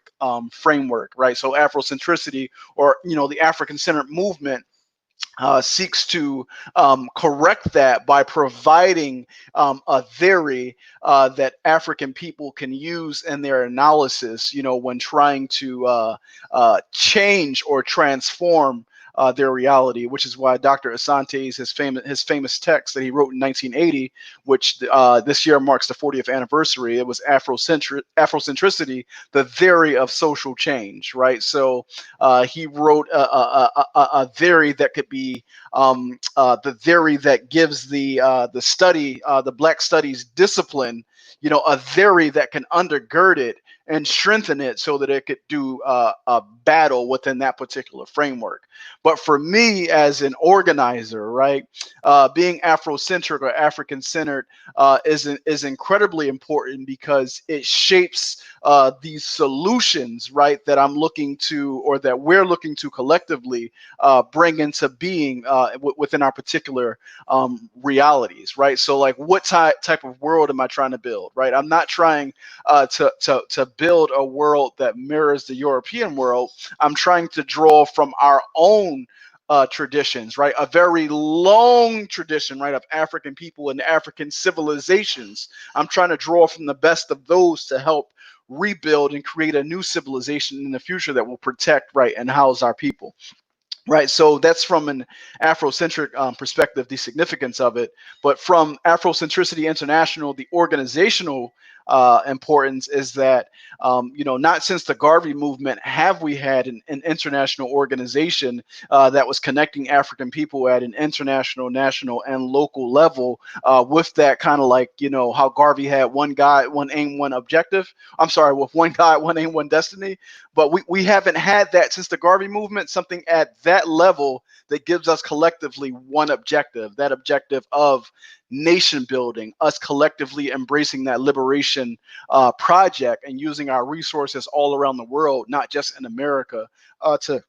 framework, right? So Afrocentricity, or the African-centered movement, seeks to correct that by providing a theory that African people can use in their analysis, when trying to change or transform their reality, which is why Dr. Asante's his famous text that he wrote in 1980, which this year marks the 40th anniversary. It was Afrocentricity, the theory of social change, right? So he wrote a theory that could be the theory that gives the study, the Black Studies discipline, a theory that can undergird it and strengthen it so that it could do a battle within that particular framework. But for me as an organizer, right, being Afrocentric or African centered is incredibly important because it shapes these solutions, right, that I'm looking to, or that we're looking to collectively bring into being within our particular realities, right? So like, what type of world am I trying to build, right? I'm not trying to build a world that mirrors the European world. I'm trying to draw from our own traditions, right? A very long tradition, right, of African people and African civilizations. I'm trying to draw from the best of those to help rebuild and create a new civilization in the future that will protect, right, and house our people. Right, so that's from an Afrocentric perspective, the significance of it. But from Afrocentricity International, the organizational importance is that, not since the Garvey movement have we had an international organization that was connecting African people at an international, national, and local level with that kind of like, how Garvey had one guy, one aim, one objective. I'm sorry, with one guy, one aim, one destiny. But we haven't had that since the Garvey movement, something at that level that gives us collectively one objective, that objective of nation building, us collectively embracing that liberation project and using our resources all around the world, not just in America, to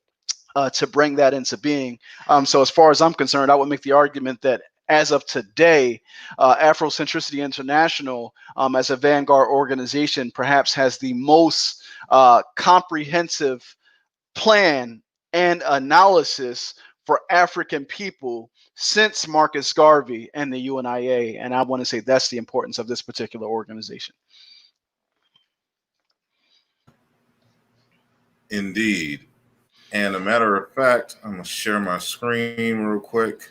bring that into being. So as far as I'm concerned, I would make the argument that as of today, Afrocentricity International, as a vanguard organization, perhaps has the most comprehensive plan and analysis for African people since Marcus Garvey and the UNIA. And I want to say that's the importance of this particular organization. Indeed. And a matter of fact, I'm going to share my screen real quick.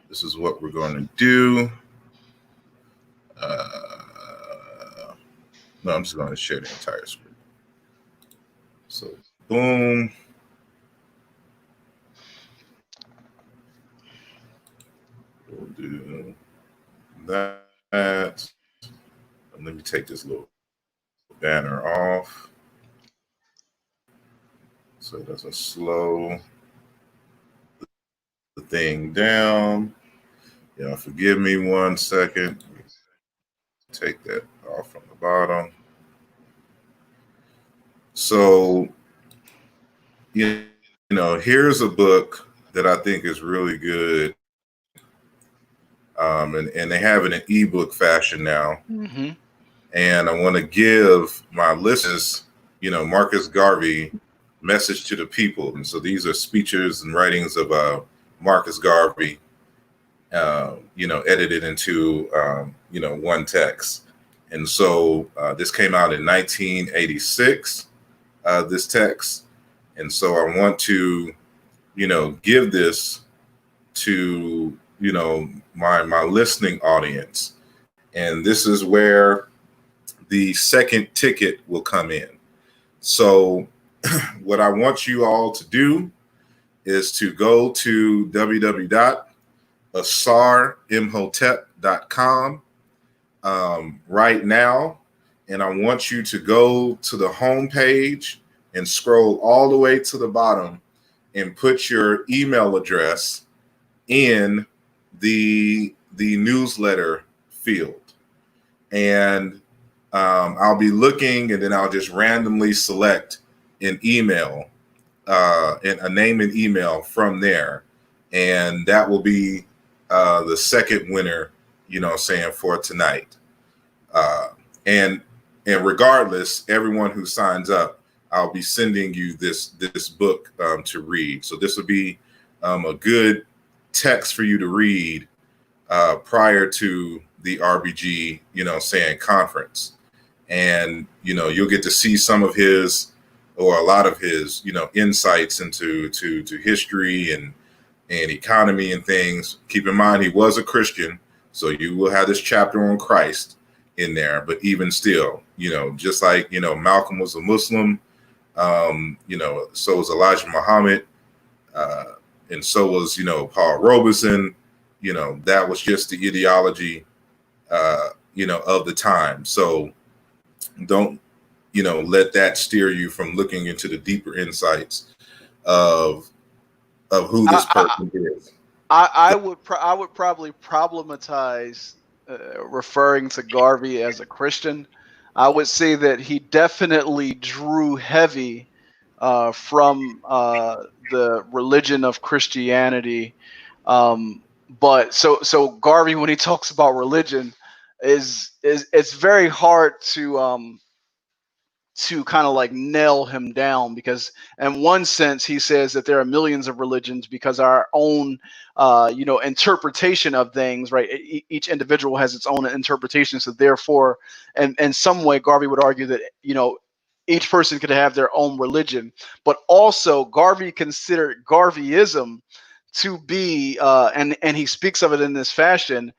This is what we're going to do. No, I'm just going to share the entire screen. So, boom. We'll do that. And let me take this little banner off so it doesn't slow the thing down. Forgive me 1 second. Take that off from the bottom. So, here's a book that I think is really good. And they have it in ebook fashion now. Mm-hmm. And I want to give my listeners, Marcus Garvey, Message to the People. And so these are speeches and writings of Marcus Garvey, edited into, one text. And so this came out in 1986, this text. And so I want to, give this to, my listening audience. And this is where the second ticket will come in. So what I want you all to do is to go to www.asarimhotep.com right now. And I want you to go to the home page and scroll all the way to the bottom and put your email address in the newsletter field. And I'll be looking, and then I'll just randomly select an email, and a name and email from there. And that will be the second winner, for tonight. And regardless, everyone who signs up, I'll be sending you this book to read. So this will be a good text for you to read prior to the RBG, conference. And, you'll get to see some of his, or a lot of his, insights into history and economy and things. Keep in mind, he was a Christian, so you will have this chapter on Christ in there. But even still, just like, Malcolm was a Muslim, so was Elijah Muhammad, and so was, Paul Robeson. That was just the ideology, of the time. So don't, let that steer you from looking into the deeper insights of who this person is. I would probably problematize referring to Garvey as a Christian. I would say that he definitely drew heavy from the religion of Christianity. But so Garvey, when he talks about religion, is it's very hard to kind of like nail him down, because in one sense he says that there are millions of religions because our own interpretation of things, right? Each individual has its own interpretation, so therefore, and in some way Garvey would argue that each person could have their own religion. But also Garvey considered Garveyism to be and he speaks of it in this fashion.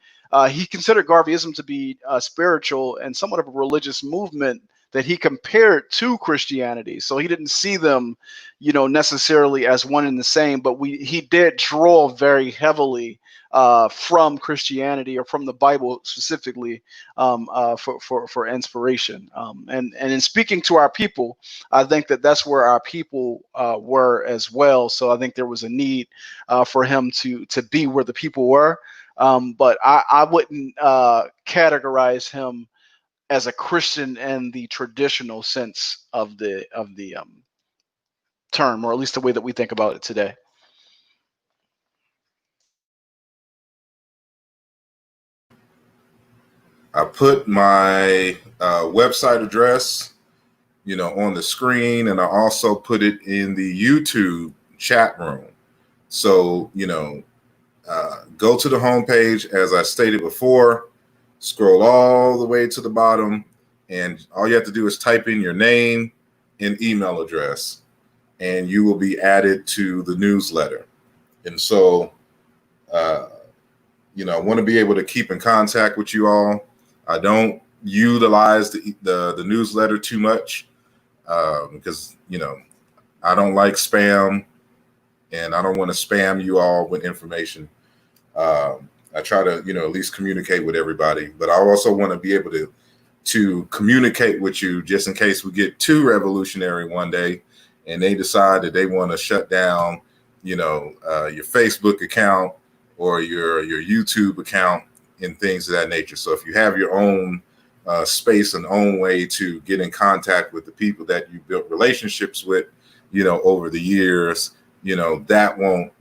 He considered Garveyism to be spiritual and somewhat of a religious movement that he compared to Christianity. So he didn't see them, necessarily as one and the same, but he did draw very heavily from Christianity, or from the Bible specifically, for inspiration. And in speaking to our people, I think that that's where our people were as well. So I think there was a need for him to be where the people were. But I wouldn't categorize him as a Christian in the traditional sense of the term, or at least the way that we think about it today. I put my website address, on the screen, and I also put it in the YouTube chat room. So, go to the homepage, as I stated before, scroll all the way to the bottom, and all you have to do is type in your name and email address, and you will be added to the newsletter. And so, I want to be able to keep in contact with you all. I don't utilize the newsletter too much because, I don't like spam, and I don't want to spam you all with information. I try to, at least communicate with everybody, but I also want to be able to communicate with you just in case we get too revolutionary one day and they decide that they want to shut down, your Facebook account or your YouTube account and things of that nature. So if you have your own space and own way to get in contact with the people that you built relationships with, over the years, that won't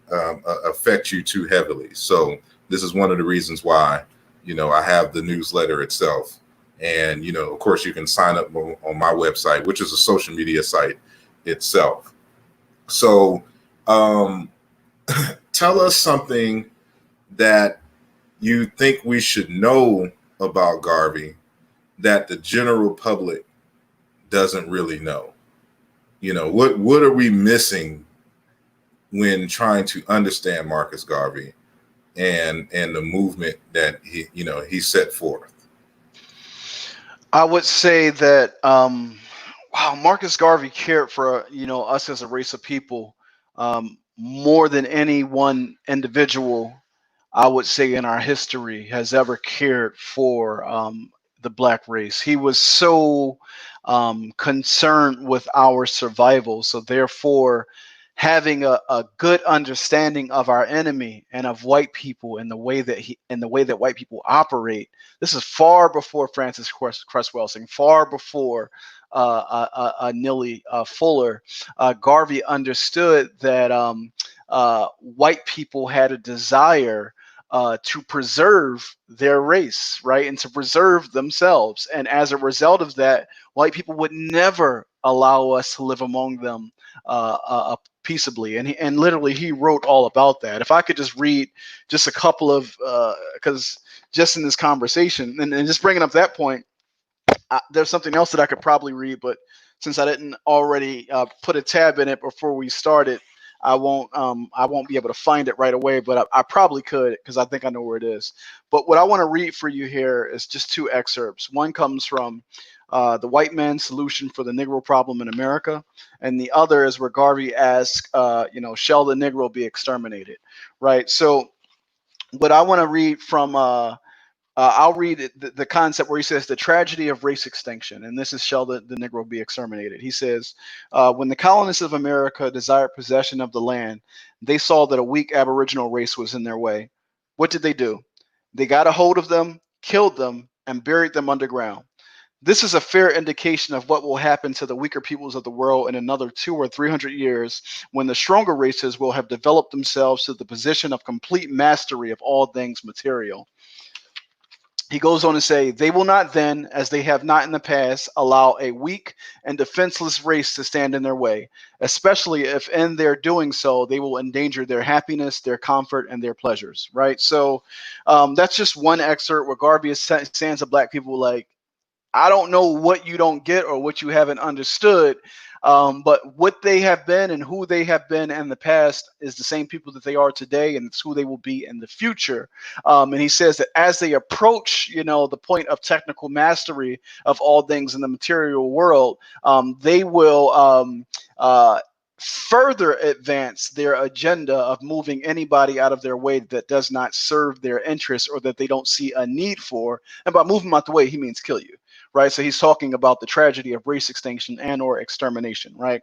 affect you too heavily. So this is one of the reasons why, I have the newsletter itself. And, of course, you can sign up on my website, which is a social media site itself. So tell us something that you think we should know about Garvey that the general public doesn't really know. What are we missing when trying to understand Marcus Garvey and the movement that he set forth? I would say that Marcus Garvey cared for us as a race of people more than any one individual, I would say, in our history has ever cared for the Black race. He was so concerned with our survival. So therefore, having a good understanding of our enemy and of white people and the way that white people operate. This is far before Francis Cress Welsing, far before Neely Fuller. Garvey understood that white people had a desire to preserve their race, right, and to preserve themselves. And as a result of that, white people would never allow us to live among them peaceably. And literally, he wrote all about that. If I could just read just a couple of, because just in this conversation, and just bringing up that point, there's something else that I could probably read, but since I didn't already put a tab in it before we started, I won't be able to find it right away, but I probably could, because I think I know where it is. But what I want to read for you here is just two excerpts. One comes from The White Man's Solution for the Negro Problem in America, and the other is where Garvey asks, shall the Negro be exterminated? Right. So what I want to read from I'll read the concept where he says the tragedy of race extinction, and this is shall the Negro be exterminated. He says, when the colonists of America desired possession of the land, they saw that a weak aboriginal race was in their way. What did they do? They got a hold of them, killed them, and buried them underground. This is a fair indication of what will happen to the weaker peoples of the world in another 200 or 300 years, when the stronger races will have developed themselves to the position of complete mastery of all things material. He goes on to say, they will not then, as they have not in the past, allow a weak and defenseless race to stand in their way, especially if in their doing so, they will endanger their happiness, their comfort, and their pleasures, right? So that's just one excerpt where Garvey is saying to black people, like, I don't know what you don't get or what you haven't understood, but what they have been and who they have been in the past is the same people that they are today, and it's who they will be in the future. And he says that as they approach, the point of technical mastery of all things in the material world, they will further advance their agenda of moving anybody out of their way that does not serve their interests or that they don't see a need for. And by moving them out the way, he means kill you. Right, so he's talking about the tragedy of race extinction and or extermination. Right.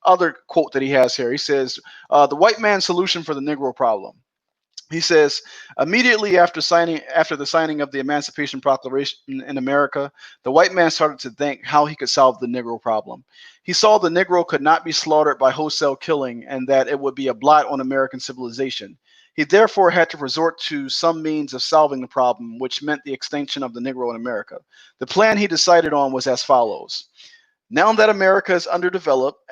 Other quote that he has here, he says, the white man's solution for the Negro problem. He says, immediately after the signing of the Emancipation Proclamation in America, the white man started to think how he could solve the Negro problem. He saw the Negro could not be slaughtered by wholesale killing and that it would be a blot on American civilization. He therefore had to resort to some means of solving the problem, which meant the extinction of the Negro in America. The plan he decided on was as follows. Now that America is underdeveloped,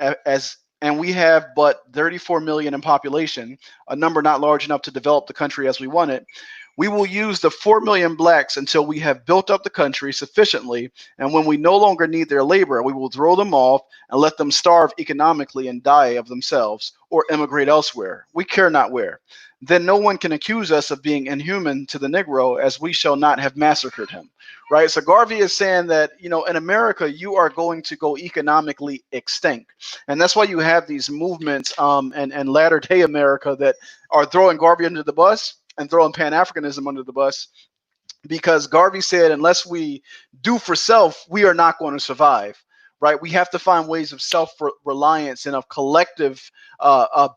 and we have but 34 million in population, a number not large enough to develop the country as we want it, we will use the 4 million blacks until we have built up the country sufficiently, and when we no longer need their labor, we will throw them off and let them starve economically and die of themselves or emigrate elsewhere. We care not where. Then no one can accuse us of being inhuman to the Negro, as we shall not have massacred him. Right? So Garvey is saying that, in America, you are going to go economically extinct. And that's why you have these movements and latter day America that are throwing Garvey under the bus and throwing Pan-Africanism under the bus, because Garvey said, unless we do for self, we are not going to survive. Right? We have to find ways of self-reliance and of collective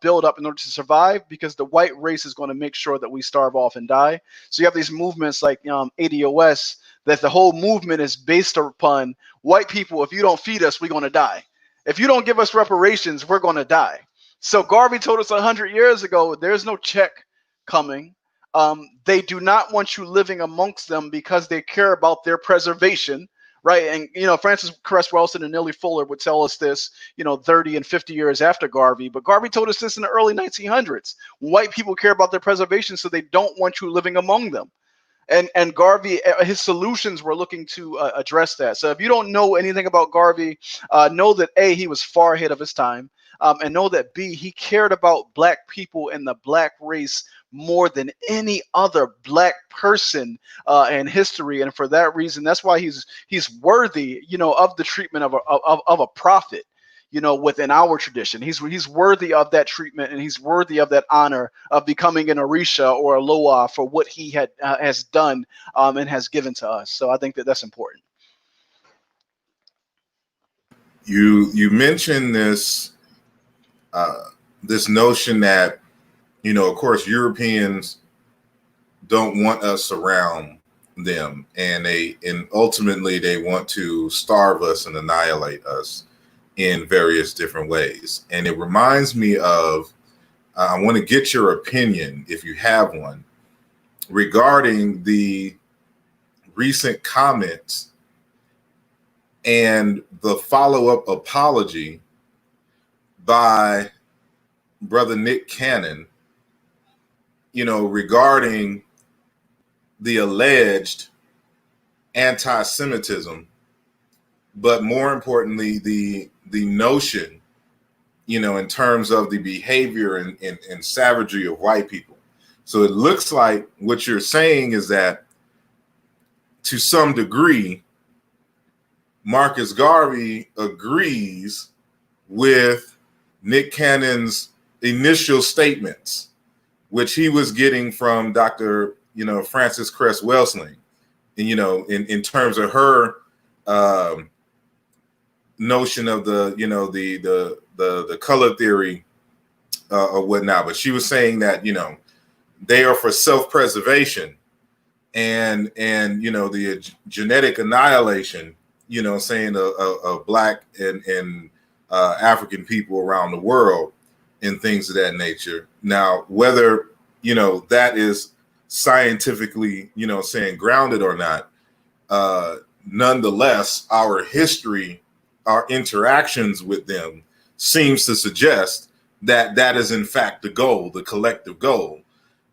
build-up in order to survive, because the white race is going to make sure that we starve off and die. So you have these movements like ADOS, that the whole movement is based upon white people. If you don't feed us, we're going to die. If you don't give us reparations, we're going to die. So Garvey told us 100 years ago, there's no check coming. They do not want you living amongst them because they care about their preservation. Right. And, Francis Cress Welsing and Neely Fuller would tell us this, 30 and 50 years after Garvey. But Garvey told us this in the early 1900s. White people care about their preservation, so they don't want you living among them. And Garvey, his solutions were looking to address that. So if you don't know anything about Garvey, know that A, he was far ahead of his time. And know that B, he cared about black people and the black race more than any other black person in history, and for that reason, that's why he's worthy, of the treatment of a prophet, within our tradition. He's worthy of that treatment, and he's worthy of that honor of becoming an Orisha or a Loa for what he has done and has given to us. So I think that that's important. You mentioned this this notion that, of course, Europeans don't want us around them, and ultimately they want to starve us and annihilate us in various different ways. And it reminds me of, I want to get your opinion, if you have one, regarding the recent comments and the follow-up apology by Brother Nick Cannon, regarding the alleged anti-Semitism, but more importantly, the notion, in terms of the behavior and savagery of white people. So it looks like what you're saying is that, to some degree, Marcus Garvey agrees with Nick Cannon's initial statements, which he was getting from Dr. Francis Cress Welsing, and in terms of her notion of the the color theory or whatnot. But she was saying that they are for self-preservation and the genetic annihilation, saying of Black and African people around the world and things of that nature. Now, whether that is scientifically saying grounded or not, nonetheless, our history, our interactions with them seems to suggest that that is in fact the goal, the collective goal.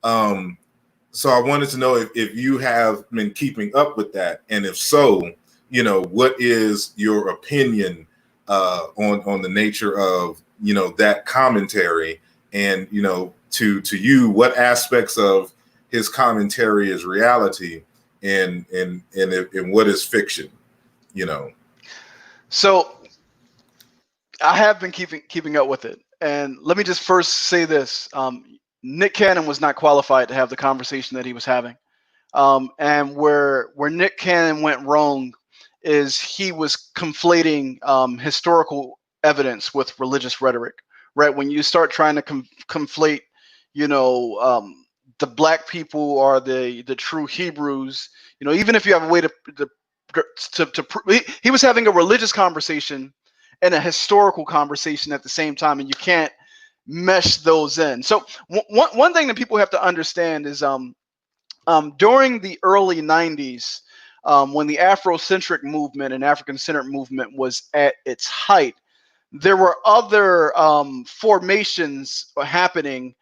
So I wanted to know if you have been keeping up with that, and if so, what is your opinion on the nature of that commentary, and to you, what aspects of his commentary is reality, and what is fiction, So I have been keeping up with it, and let me just first say this: Nick Cannon was not qualified to have the conversation that he was having, and where Nick Cannon went wrong is he was conflating historical evidence with religious rhetoric. Right, when you start trying to conflate, the Black people are the true Hebrews. Even if you have a way to he was having a religious conversation and a historical conversation at the same time, and you can't mesh those in. So one thing that people have to understand is during the early 90s, when the Afrocentric movement and African-centered movement was at its height, there were other formations happening,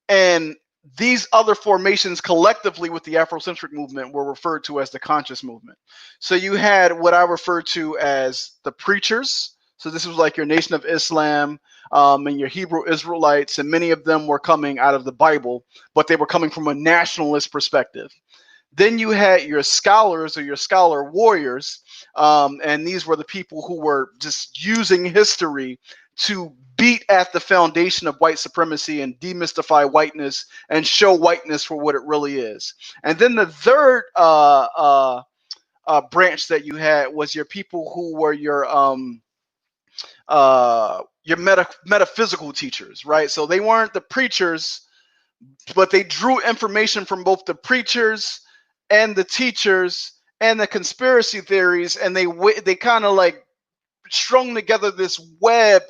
and these other formations collectively with the Afrocentric movement were referred to as the conscious movement. So you had what I refer to as the preachers. So this was like your Nation of Islam and your Hebrew Israelites, and many of them were coming out of the Bible, but they were coming from a nationalist perspective. Then you had your scholars or your scholar warriors, and these were the people who were just using history to beat at the foundation of white supremacy and demystify whiteness and show whiteness for what it really is. And then the third branch that you had was your people who were your metaphysical teachers, right? So they weren't the preachers, but they drew information from both the preachers and the teachers and the conspiracy theories, and they kind of like strung together this web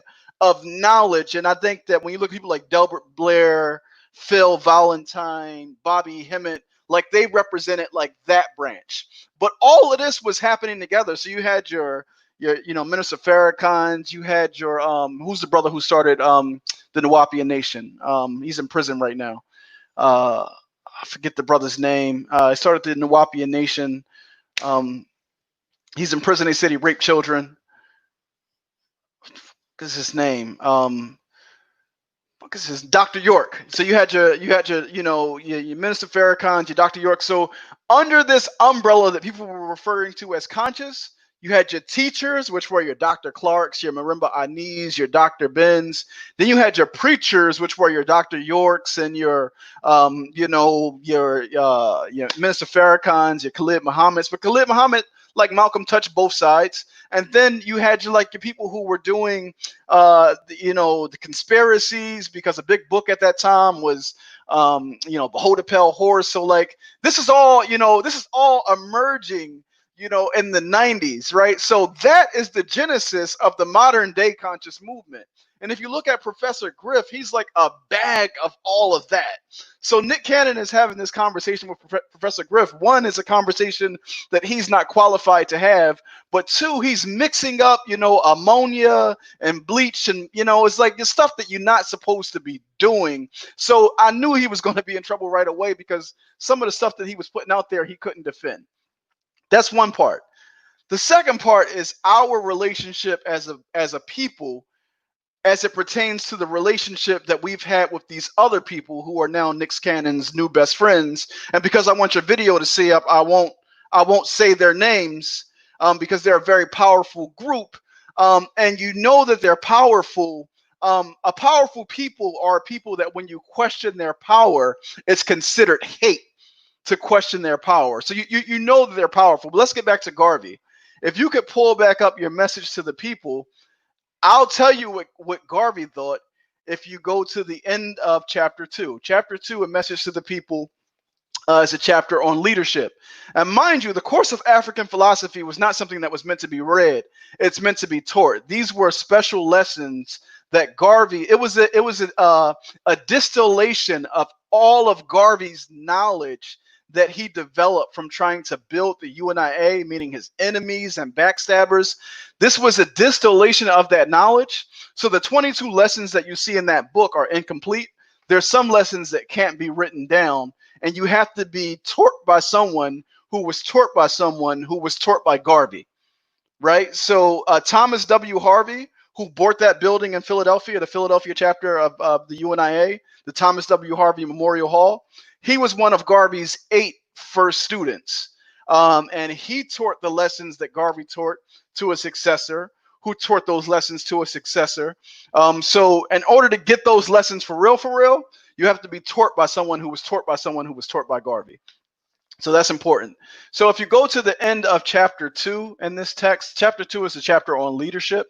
of knowledge. And I think that when you look at people like Delbert Blair, Phil Valentine, Bobby Hemmett, like they represented like that branch. But all of this was happening together. So you had your Minister Farrakhan's, you had your who's the brother who started the Nuwapian Nation? He's in prison right now. I forget the brother's name. He started the Nuwapian Nation. He's in prison. They said he raped children. What is his name? What is his Dr. York? So you had your Minister Farrakhan, your Dr. York. So under this umbrella that people were referring to as conscious, you had your teachers, which were your Dr. Clarks, your Marimba Anis, your Dr. Benz. Then you had your preachers, which were your Dr. Yorks and your Minister Farrakhan's, your Khalid Muhammad's. But Khalid Muhammad, like Malcolm, touched both sides. And then you had your people who were doing the conspiracies, because a big book at that time was the Hotep horrors. So like this is all emerging in the 90s, right? So that is the genesis of the modern day conscious movement. And if you look at Professor Griff, he's like a bag of all of that. So Nick Cannon is having this conversation with Professor Griff. One is a conversation that he's not qualified to have, but two, he's mixing up, ammonia and bleach, and it's like the stuff that you're not supposed to be doing. So I knew he was going to be in trouble right away, because some of the stuff that he was putting out there, he couldn't defend. That's one part. The second part is our relationship as a people, as it pertains to the relationship that we've had with these other people who are now Nick Cannon's new best friends. And because I want your video to see up, I won't say their names because they're a very powerful group. And that they're powerful. A powerful people are people that when you question their power, it's considered hate. to question their power. So you know that they're powerful. But let's get back to Garvey. If you could pull back up your message to the people, I'll tell you what Garvey thought if you go to the end of chapter 2. Chapter 2, a message to the people, is a chapter on leadership. And mind you, the course of African philosophy was not something that was meant to be read. It's meant to be taught. These were special lessons that Garvey, it was a distillation of all of Garvey's knowledge that he developed from trying to build the UNIA, meaning his enemies and backstabbers. This was a distillation of that knowledge. So the 22 lessons that you see in that book are incomplete. There's some lessons that can't be written down, and you have to be taught by someone who was taught by someone who was taught by Garvey, right? So Thomas W. Harvey, who bought that building in Philadelphia, the Philadelphia chapter of the UNIA, the Thomas W. Harvey Memorial Hall, he was one of Garvey's 8 first students. And he taught the lessons that Garvey taught to a successor, who taught those lessons to a successor. So in order to get those lessons for real, you have to be taught by someone who was taught by someone who was taught by Garvey. So that's important. So if you go to the end of chapter 2 in this text, chapter 2 is a chapter on leadership.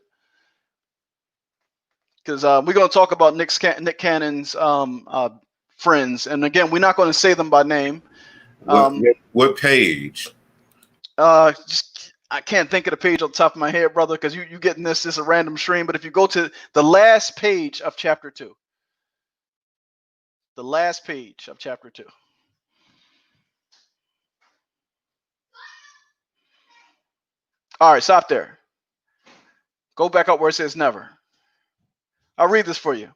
Because we're going to talk about Nick Cannon's friends. And again, we're not going to say them by name. What page? I can't think of the page on the top of my head, brother, because you getting this is a random stream. But if you go to the last page of chapter 2, the last page of chapter 2. All right, stop there. Go back up where it says never. I'll read this for you.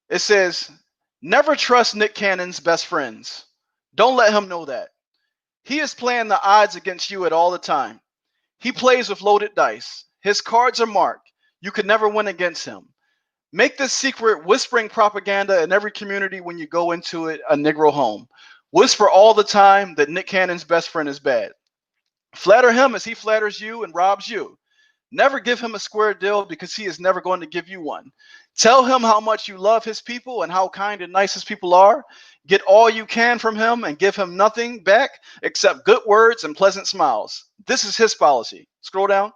It says, never trust Nick Cannon's best friends. Don't let him know that. He is playing the odds against you at all the time. He plays with loaded dice. His cards are marked. You could never win against him. Make this secret whispering propaganda in every community when you go into it, a Negro home. Whisper all the time that Nick Cannon's best friend is bad. Flatter him as he flatters you and robs you. Never give him a square deal because he is never going to give you one. Tell him how much you love his people and how kind and nice his people are. Get all you can from him and give him nothing back except good words and pleasant smiles. This is his policy. Scroll down.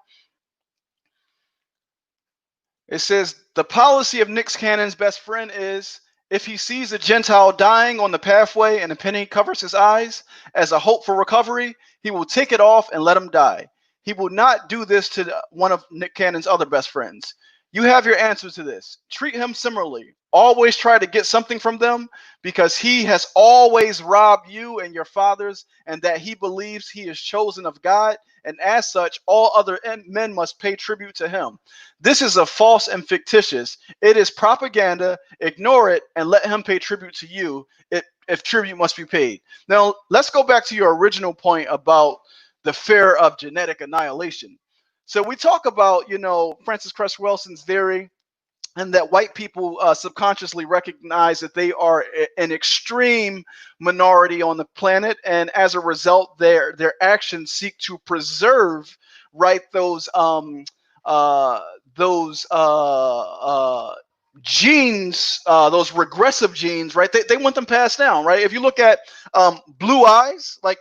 It says, the policy of Nick Cannon's best friend is, if he sees a Gentile dying on the pathway and a penny covers his eyes as a hope for recovery, he will take it off and let him die. He will not do this to one of Nick Cannon's other best friends. You have your answer to this. Treat him similarly. Always try to get something from them because he has always robbed you and your fathers, and that he believes he is chosen of God, and as such, all other men must pay tribute to him. This is a false and fictitious. It is propaganda. Ignore it and let him pay tribute to you if tribute must be paid. Now, let's go back to your original point about the fear of genetic annihilation. So we talk about, Francis Cress Welson's theory, and that white people subconsciously recognize that they are an extreme minority on the planet, and as a result, their actions seek to preserve, right, those genes, those regressive genes, right? They want them passed down, right? If you look at blue eyes, like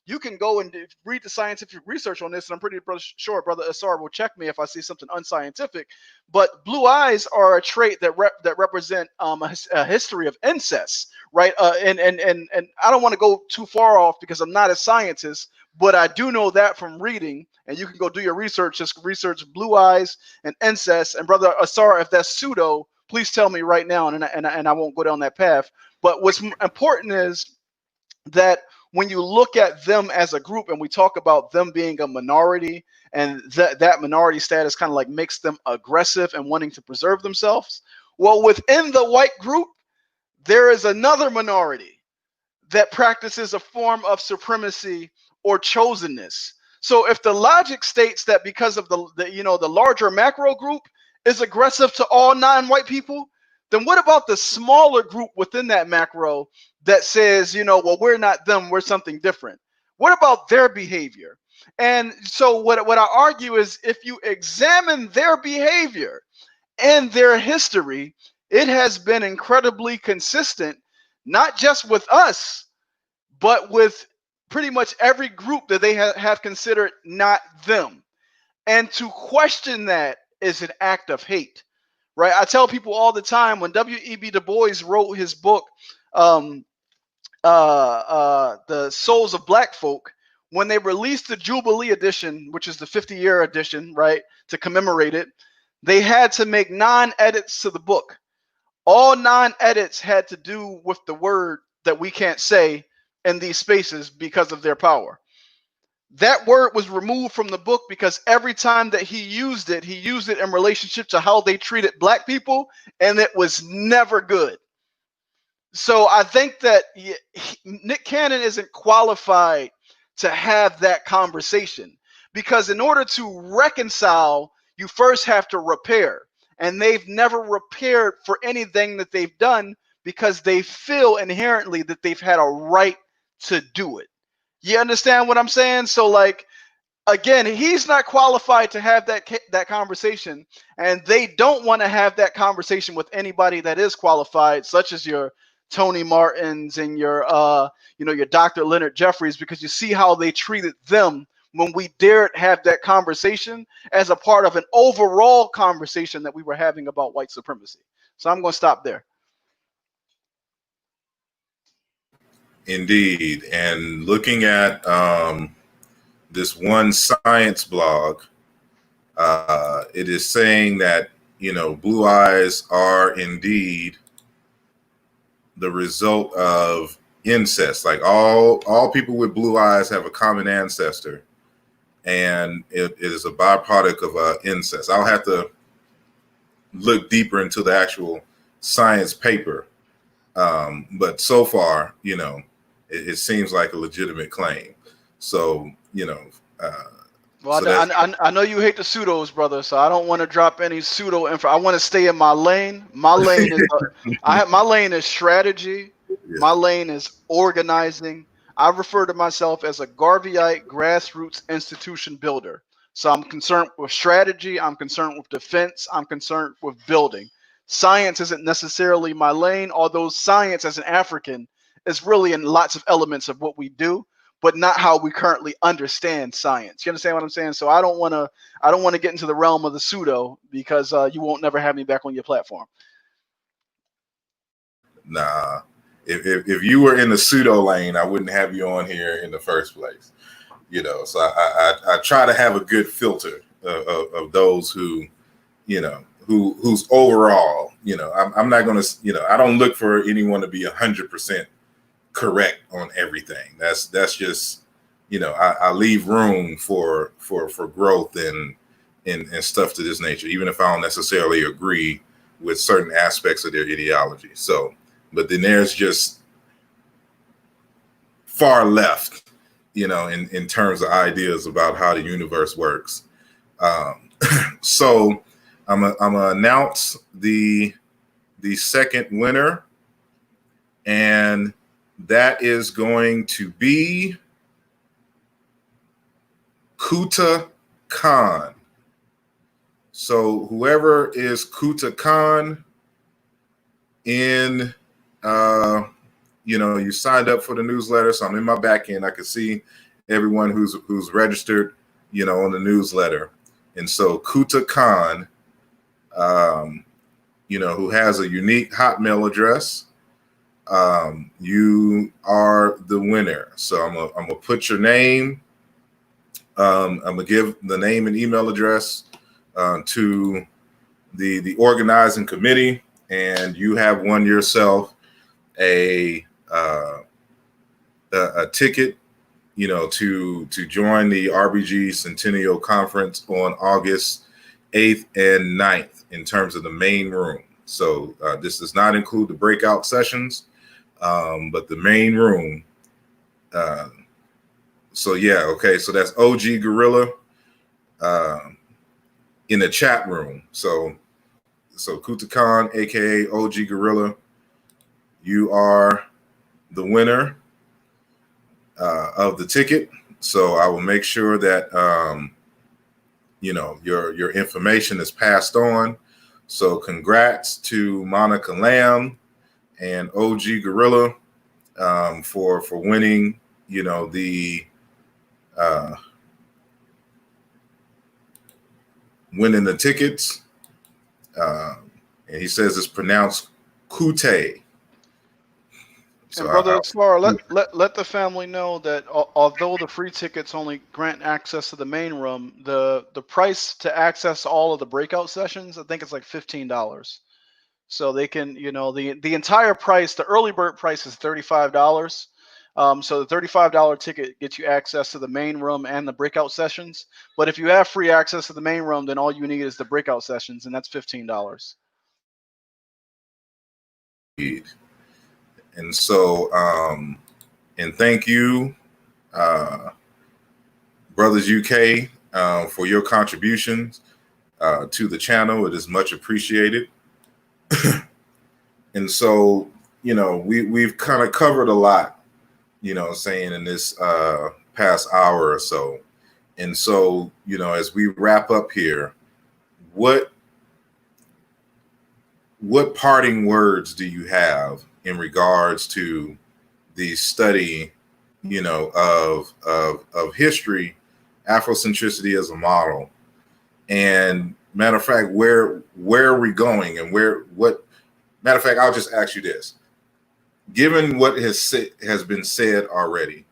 you can go and read the scientific research on this, and I'm pretty sure Brother Asar will check me if I see something unscientific. But blue eyes are a trait that represent a history of incest, right? And I don't want to go too far off because I'm not a scientist, but I do know that from reading. And you can go do your research. Just research blue eyes and incest. And Brother Asar, if that's pseudo, please tell me right now, and I won't go down that path. But what's important is that when you look at them as a group, and we talk about them being a minority, and that minority status kind of like makes them aggressive and wanting to preserve themselves. Well, within the white group, there is another minority that practices a form of supremacy or chosenness. So if the logic states that because of the larger macro group is aggressive to all non-white people, then what about the smaller group within that macro that says, well, we're not them, we're something different? What about their behavior? And so what I argue is, if you examine their behavior and their history, it has been incredibly consistent, not just with us, but with pretty much every group that they have considered not them. And to question that is an act of hate, right? I tell people all the time, when W.E.B. Du Bois wrote his book, The Souls of Black Folk, when they released the Jubilee edition, which is the 50-year edition, right, to commemorate it, they had to make non-edits to the book. All non-edits had to do with the word that we can't say in these spaces because of their power. That word was removed from the book because every time that he used it in relationship to how they treated black people, and it was never good. So I think that Nick Cannon isn't qualified to have that conversation, because in order to reconcile, you first have to repair. And they've never repaired for anything that they've done because they feel inherently that they've had a right to do it. You understand what I'm saying? So, like, again, he's not qualified to have that conversation, and they don't want to have that conversation with anybody that is qualified, such as your Tony Martins and your your Dr. Leonard Jeffries, because you see how they treated them when we dared have that conversation as a part of an overall conversation that we were having about white supremacy. So I'm going to stop there. Indeed. And looking at this one science blog, it is saying that, blue eyes are indeed the result of incest. Like all people with blue eyes have a common ancestor, and it is a byproduct of incest. I'll have to look deeper into the actual science paper. But so far, it seems like a legitimate claim. So, well, so I know you hate the pseudos, brother. So I don't want to drop any pseudo info. I want to stay in my lane. My lane is my lane is strategy. Yeah. My lane is organizing. I refer to myself as a Garveyite grassroots institution builder. So I'm concerned with strategy. I'm concerned with defense. I'm concerned with building. Science isn't necessarily my lane, although science as an African is really in lots of elements of what we do, but not how we currently understand science. You understand what I'm saying? So I don't want to get into the realm of the pseudo, because you won't never have me back on your platform. Nah, if you were in the pseudo lane, I wouldn't have you on here in the first place. So I try to have a good filter of those who, who's overall, I'm not going to, I don't look for anyone to be 100% correct on everything. That's just, I leave room for growth and stuff to this nature, even if I don't necessarily agree with certain aspects of their ideology. So, but then there's just far left, in terms of ideas about how the universe works. So I'm gonna announce the second winner, and that is going to be Kuta Khan. So whoever is Kuta Khan, you signed up for the newsletter. So I'm in my back end. I can see everyone who's registered, on the newsletter. And so Kuta Khan, who has a unique Hotmail address, you are the winner. So I'm gonna put your name. I'm gonna give the name and email address to the organizing committee, and you have won yourself a ticket, to join the RBG Centennial Conference on August 8th and 9th in terms of the main room. So this does not include the breakout sessions, but the main room. So yeah, okay. So that's OG Gorilla in the chat room. So Kuta Khan, aka OG Gorilla, you are the winner of the ticket. So I will make sure that your information is passed on. So congrats to Monica Lamb and OG Gorilla. for winning, you know, the winning the tickets. And he says it's pronounced Kute. So and Brother Explorer, let the family know that although the free tickets only grant access to the main room, the price to access all of the breakout sessions, I think it's like $15. So they can, you know, the entire price, the early bird price is $35. So the $35 ticket gets you access to the main room and the breakout sessions. But if you have free access to the main room, then all you need is the breakout sessions, and that's $15. And so, and thank you, Brothers UK, for your contributions to the channel. It is much appreciated. And so, you know, we've kind of covered a lot, you know, saying in this past hour or so. And so, you know, as we wrap up here, what parting words do you have in regards to the study, you know, of history, Afrocentricity as a model, and matter of fact, where are we going, and what? Matter of fact, I'll just ask you this: given what has been said already,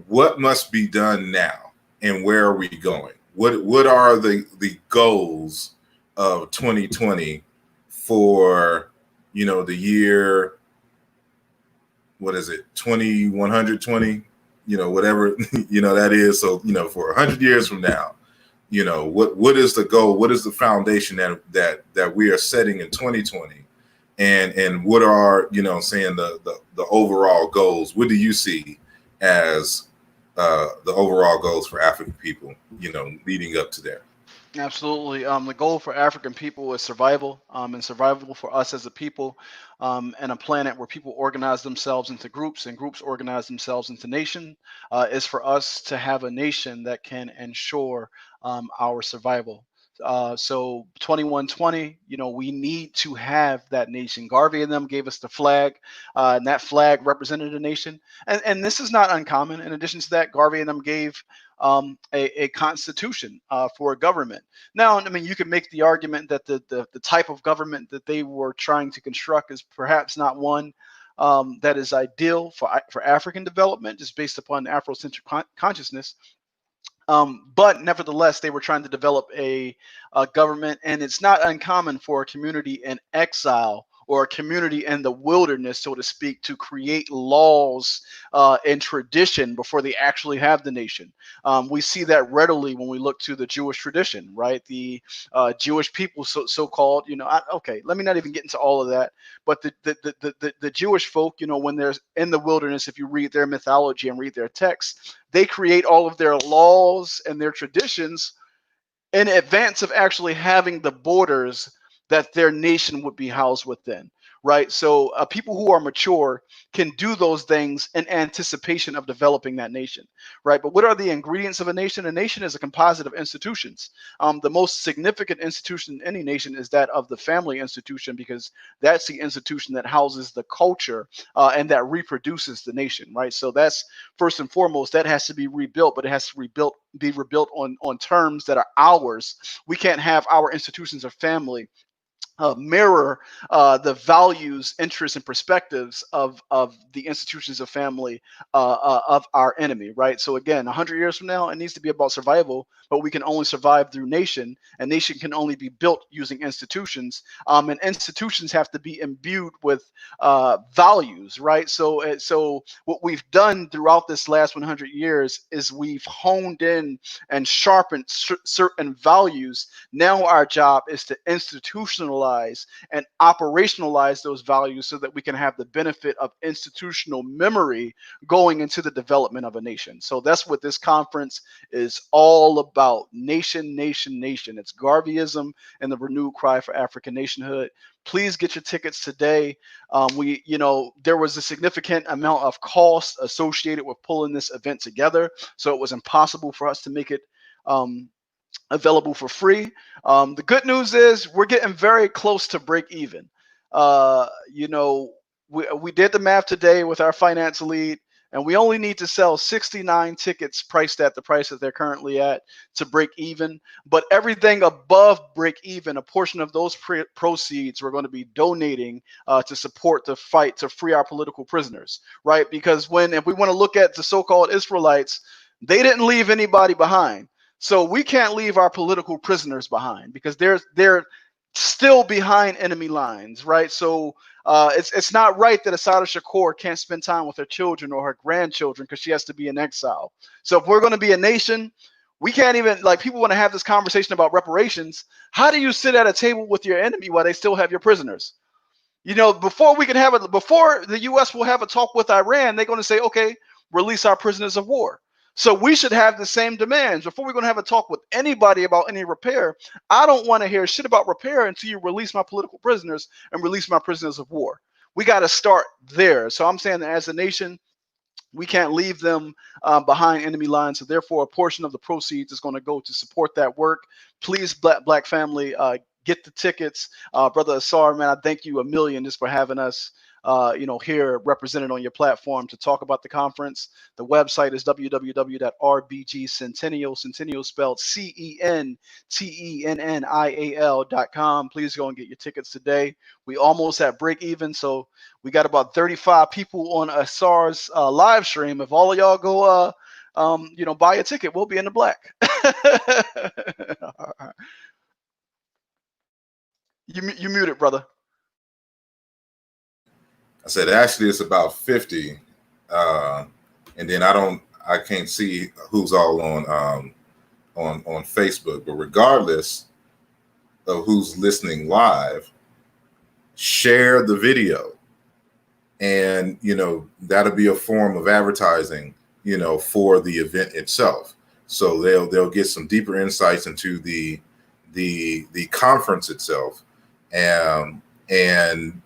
what must be done now, and where are we going? What are the goals of 2020 for, you know, the year? What is it, 2120, you know, whatever, you know, that is. So, you know, for 100 years from now, you know, what is the goal? What is the foundation that we are setting in 2020? And what are, you know, saying the overall goals? What do you see as the overall goals for African people, you know, leading up to that? Absolutely. The goal for African people is survival, and survival for us as a people, and a planet where people organize themselves into groups and groups organize themselves into nation, is for us to have a nation that can ensure our survival. So 2120, you know, we need to have that nation. Garvey and them gave us the flag, and that flag represented a nation. And this is not uncommon. In addition to that, Garvey and them gave a constitution for a government. Now, I mean, you can make the argument that the type of government that they were trying to construct is perhaps not one that is ideal for African development, just based upon Afrocentric consciousness. But nevertheless, they were trying to develop a government, and it's not uncommon for a community in exile or a community in the wilderness, so to speak, to create laws and tradition before they actually have the nation. We see that readily when we look to the Jewish tradition, right? The Jewish people, so-called, you know, okay, let me not even get into all of that. But the Jewish folk, you know, when they're in the wilderness, if you read their mythology and read their texts, they create all of their laws and their traditions in advance of actually having the borders that their nation would be housed within, right? So people who are mature can do those things in anticipation of developing that nation, right? But what are the ingredients of a nation? A nation is a composite of institutions. The most significant institution in any nation is that of the family institution, because that's the institution that houses the culture and that reproduces the nation, right? So that's first and foremost, that has to be rebuilt, but it has to be rebuilt on terms that are ours. We can't have our institutions of family mirror the values, interests, and perspectives of the institutions of family of our enemy, right? So again, 100 years from now, it needs to be about survival, but we can only survive through nation, and nation can only be built using institutions, and institutions have to be imbued with values, right? So what we've done throughout this last 100 years is we've honed in and sharpened certain values. Now our job is to institutionalize and operationalize those values so that we can have the benefit of institutional memory going into the development of a nation. So that's what this conference is all about. Nation, nation, nation. It's Garveyism and the renewed cry for African nationhood. Please get your tickets today. There was a significant amount of cost associated with pulling this event together, so it was impossible for us to make it available for free. The good news is we're getting very close to break even. we did the math today with our finance lead, and we only need to sell 69 tickets priced at the price that they're currently at to break even. But everything above break even, a portion of those proceeds we're going to be donating to support the fight to free our political prisoners, right? Because if we want to look at the so-called Israelites, they didn't leave anybody behind. So we can't leave our political prisoners behind because they're still behind enemy lines, right? So it's not right that Assata Shakur can't spend time with her children or her grandchildren because she has to be in exile. So if we're going to be a nation, we can't even, like, people want to have this conversation about reparations. How do you sit at a table with your enemy while they still have your prisoners? You know, before the U.S. will have a talk with Iran, they're going to say, okay, release our prisoners of war. So we should have the same demands. Before we're going to have a talk with anybody about any repair, I don't want to hear shit about repair until you release my political prisoners and release my prisoners of war. We got to start there. So I'm saying that as a nation, we can't leave them behind enemy lines. So therefore, a portion of the proceeds is going to go to support that work. Please, Black family, get the tickets. Brother Asar, man, I thank you a million just for having us here represented on your platform to talk about the conference. The website is www.RBG Centennial spelled CENTENNIAL.com. Please go and get your tickets today. We almost at break even, so we got about 35 people on Asar's live stream. If all of y'all go buy a ticket, we'll be in the black. You muted, brother. I said, actually, it's about 50. And then I can't see who's all on Facebook, but regardless of who's listening live, share the video. And, that'll be a form of advertising, for the event itself. So they'll get some deeper insights into the conference itself. And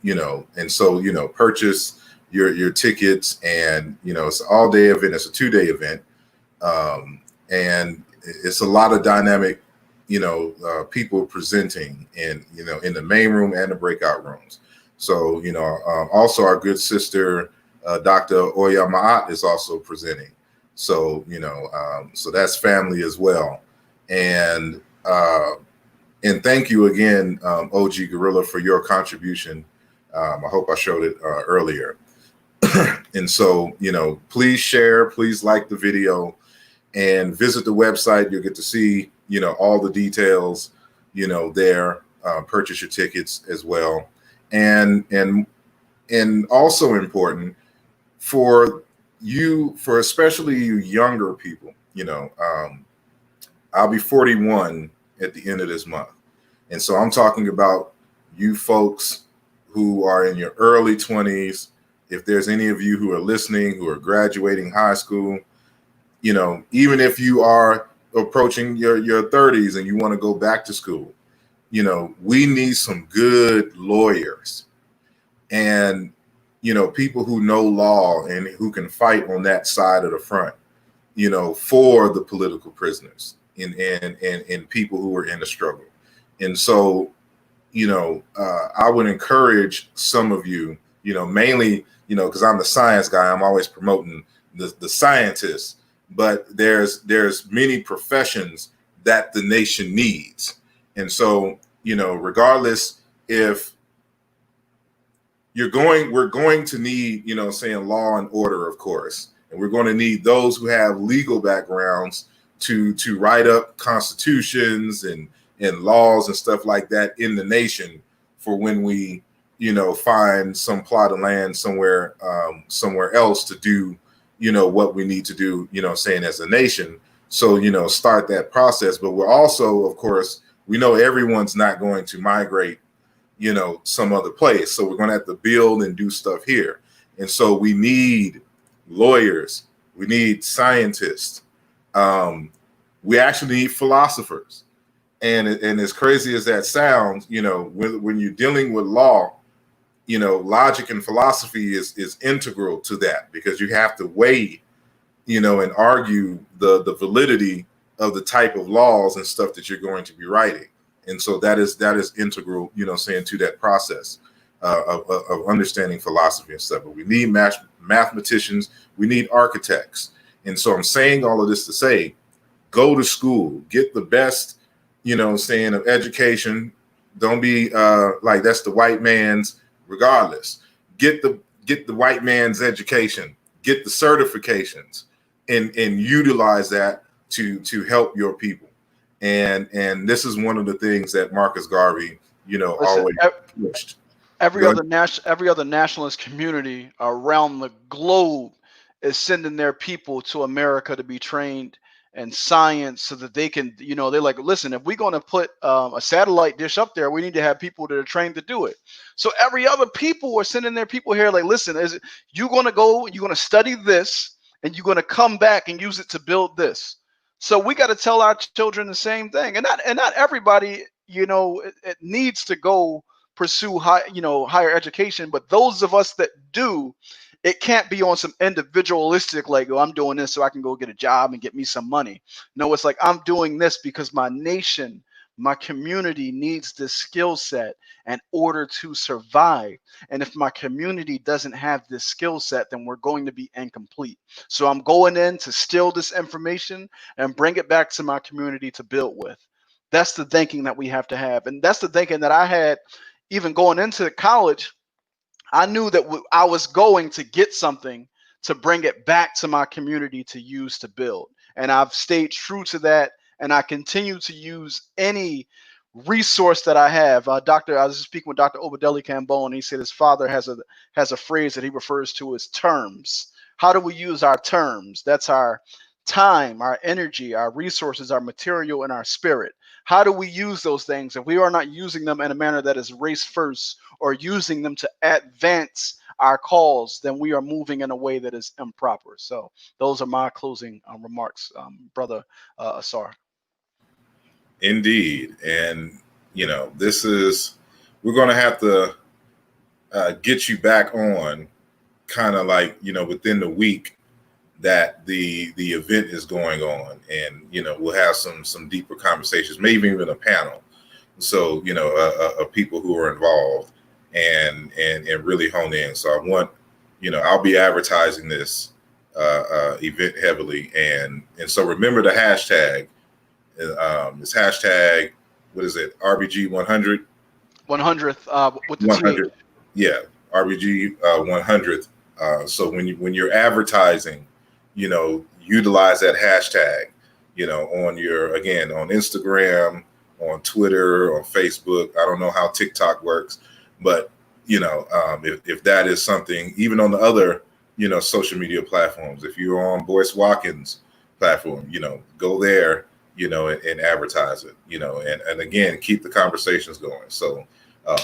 so purchase your tickets, and it's an all-day event. It's a 2-day event, and it's a lot of dynamic people presenting in the main room and the breakout rooms. So also our good sister Dr. Oya Ma'at is also presenting. So so that's family as well. And thank you again, OG Gorilla, for your contribution. I hope I showed it earlier. And so, please share, please like the video, and visit the website. You'll get to see, all the details, there. Purchase your tickets as well. And also important for especially you younger people, I'll be 41 at the end of this month. And so I'm talking about you folks who are in your early 20s. If there's any of you who are listening, who are graduating high school, even if you are approaching your 30s and you want to go back to school, we need some good lawyers and, people who know law and who can fight on that side of the front, for the political prisoners and people who are in the struggle. And so, I would encourage some of you, mainly, because I'm the science guy, I'm always promoting the scientists, but there's many professions that the nation needs. And so, regardless if we're going to need, saying law and order, of course, and we're going to need those who have legal backgrounds to write up constitutions and laws and stuff like that in the nation for when we, find some plot of land somewhere else to do, what we need to do, saying as a nation. So, start that process. But we're also, of course, we know everyone's not going to migrate, some other place. So we're going to have to build and do stuff here. And so we need lawyers. We need scientists. We actually need philosophers. And as crazy as that sounds, when you're dealing with law, logic and philosophy is integral to that, because you have to weigh, and argue the validity of the type of laws and stuff that you're going to be writing. And so that is integral, saying to that process. of understanding philosophy and stuff. But we need mathematicians, we need architects. And so I'm saying all of this to say, go to school, get the best, saying of education. Don't be like that's the white man's, regardless. Get the white man's education, get the certifications, and utilize that to help your people. And this is one of the things that Marcus Garvey, always pushed. Every other nationalist community around the globe is sending their people to America to be trained in science so that they can, they're like, listen, if we're going to put a satellite dish up there, we need to have people that are trained to do it. So every other people are sending their people here like, listen, you're going to study this and you're going to come back and use it to build this. So we got to tell our children the same thing. And not everybody, it needs to go pursue higher education, but those of us that do, it can't be on some individualistic like, oh, I'm doing this so I can go get a job and get me some money. No, it's like I'm doing this because my nation, my community needs this skill set in order to survive. And if my community doesn't have this skill set, then we're going to be incomplete. So I'm going in to steal this information and bring it back to my community to build with. That's the thinking that we have to have. And that's the thinking that I had even going into college. I knew that I was going to get something to bring it back to my community to use to build. And I've stayed true to that. And I continue to use any resource that I have. I was speaking with Dr. Obadeli Cambone, and he said his father has a phrase that he refers to as terms. How do we use our terms? That's our time, our energy, our resources, our material, and our spirit. How do we use those things? If we are not using them in a manner that is race first or using them to advance our cause, then we are moving in a way that is improper. So those are my closing remarks, Brother Asar. Indeed. And, we're going to have to get you back on kind of like, within the week that the event is going on, and we'll have some deeper conversations, maybe even a panel, so of people who are involved and really hone in. So I want, I'll be advertising this event heavily, and so remember the hashtag. It's hashtag, what is it, RBG 100 with the 100 yeah, RBG 100th. So when you're advertising, utilize that hashtag, on on Instagram, on Twitter, on Facebook. I don't know how TikTok works, but, if that is something, even on the other, social media platforms, if you're on Boyce Watkins platform, go there, and advertise it, and again, keep the conversations going. So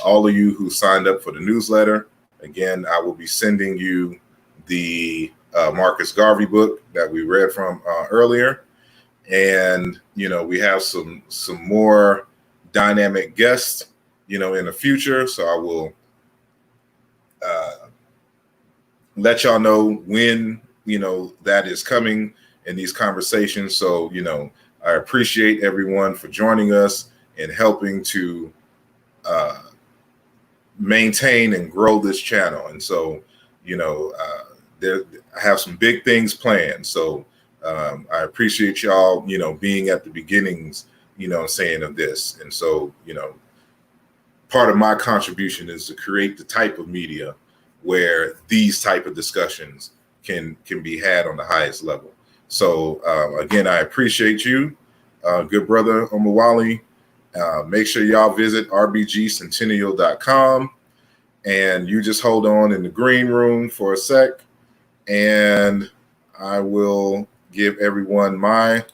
all of you who signed up for the newsletter, again, I will be sending you the Marcus Garvey book that we read from earlier. And, we have some more dynamic guests, in the future. So I will let y'all know when, that is coming in these conversations. So, I appreciate everyone for joining us and helping to maintain and grow this channel. And so, I have some big things planned. So I appreciate y'all, being at the beginnings, saying of this. And so, part of my contribution is to create the type of media where these type of discussions can be had on the highest level. So again, I appreciate you, good brother Omawale. Make sure y'all visit rbgcentennial.com, and you just hold on in the green room for a sec, and I will give everyone my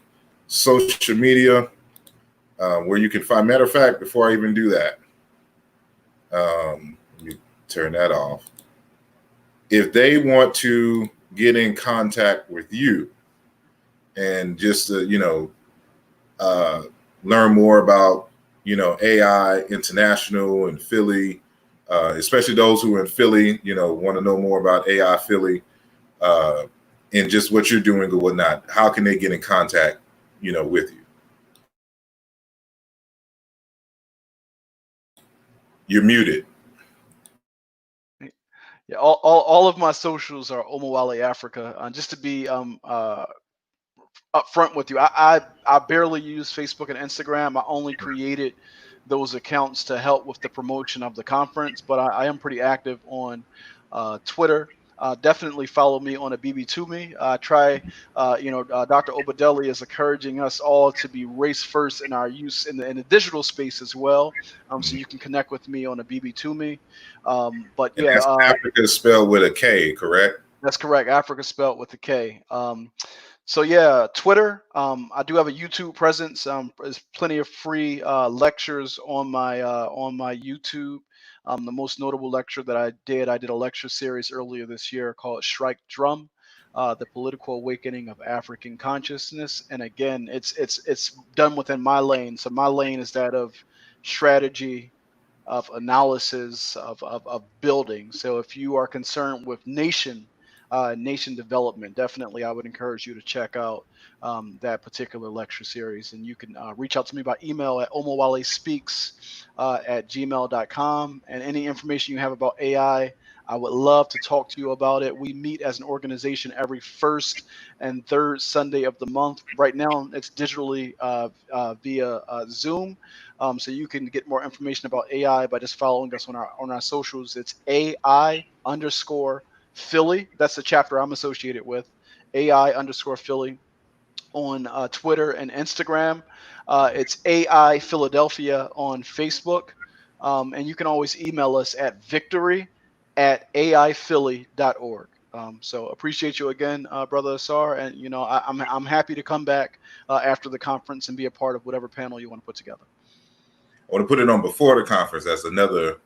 social media where you can find. Matter of fact, before I even do that, let me turn that off. If they want to get in contact with you and just learn more about AI International and Philly, especially those who are in Philly, want to know more about AI Philly, and just what you're doing or whatnot, how can they get in contact, with you? You're muted. Yeah, all of my socials are Omawale Africa. Just to be upfront with you, I barely use Facebook and Instagram. I only created those accounts to help with the promotion of the conference, but I am pretty active on Twitter. Definitely follow me on a BB2Me. Dr. Obadeli is encouraging us all to be race first in our use in the digital space as well. So you can connect with me on a BB2Me. But And yeah, that's Africa spelled with a K, correct? that's correct. Africa spelled with a K. So yeah, Twitter. I do have a YouTube presence. There's plenty of free lectures on my YouTube. The most notable lecture that I did a lecture series earlier this year called "Strike Drum: The Political Awakening of African Consciousness." And again, it's done within my lane. So my lane is that of strategy, of analysis, of building. So if you are concerned with nation development, definitely I would encourage you to check out that particular lecture series. And you can reach out to me by email at omawalespeaks at gmail.com. And any information you have about AI, I would love to talk to you about it. We meet as an organization every first and third Sunday of the month. Right now, it's digitally via Zoom. So you can get more information about AI by just following us on our socials. It's AI_Philly. That's the chapter I'm associated with. AI_Philly on Twitter and Instagram. It's AI Philadelphia on Facebook. And you can always email us at victory@aiphilly.org. So appreciate you again, Brother Asar. And, I'm happy to come back after the conference and be a part of whatever panel you want to put together. I want to put it on before the conference. That's another.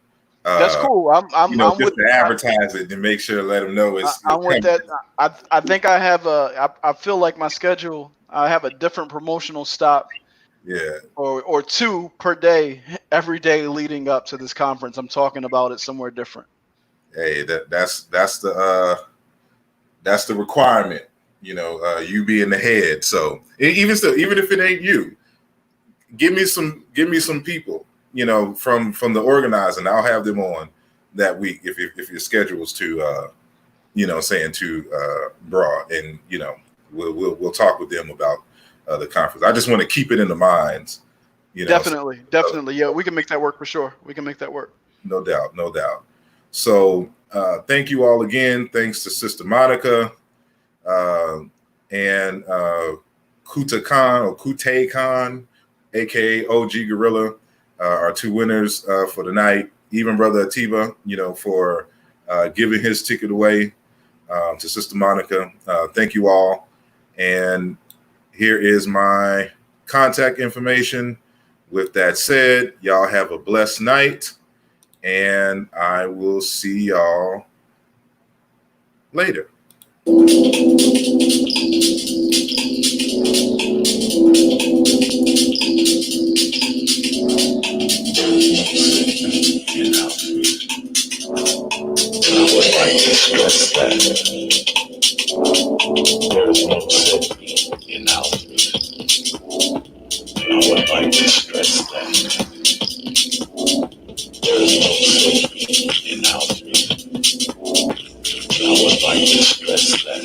That's cool. I'm just with to advertise it and make sure, let them know it's. I'm with that. I think I have I feel like my schedule. I have a different promotional stop. Yeah. Or two per day, every day leading up to this conference. I'm talking about it somewhere different. Hey, that's the requirement. You being the head. So even if it ain't you, give me some people, from the organizing. I'll have them on that week if your schedule's too too broad, and we'll talk with them about the conference. I just want to keep it in the minds. Definitely. Yeah, we can make that work for sure. We can make that work. No doubt. So thank you all again. Thanks to Sister Monica and Kuta Khan or Kute Khan, aka OG Gorilla, our two winners for the night. Even Brother Atiba, for giving his ticket away to Sister Monica. Thank you all. And here is my contact information. With that said, y'all have a blessed night, and I will see y'all later. I would like to stress that there is no safety in altruism. I would like to stress that there is no safety in altruism. I would like to stress that.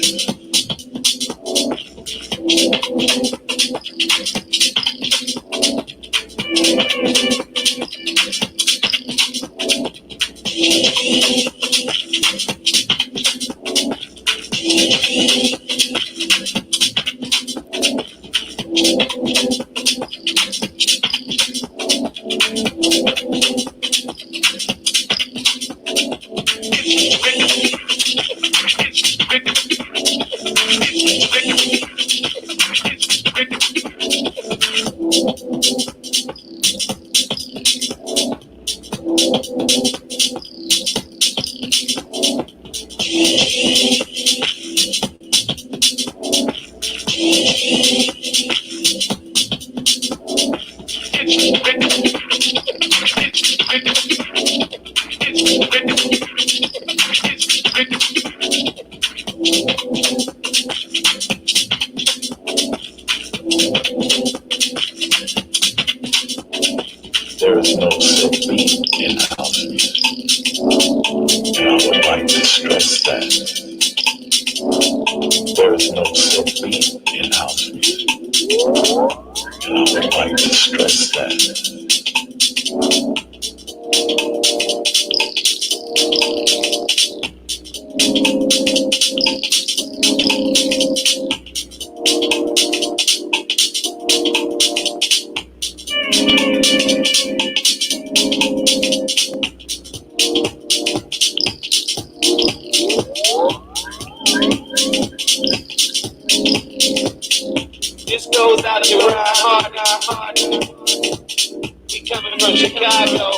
There is no safety in altruism. And I would like to stress that there is no sick beat in house music. And I would like to stress that. This goes out to ride hard. We coming from Chicago.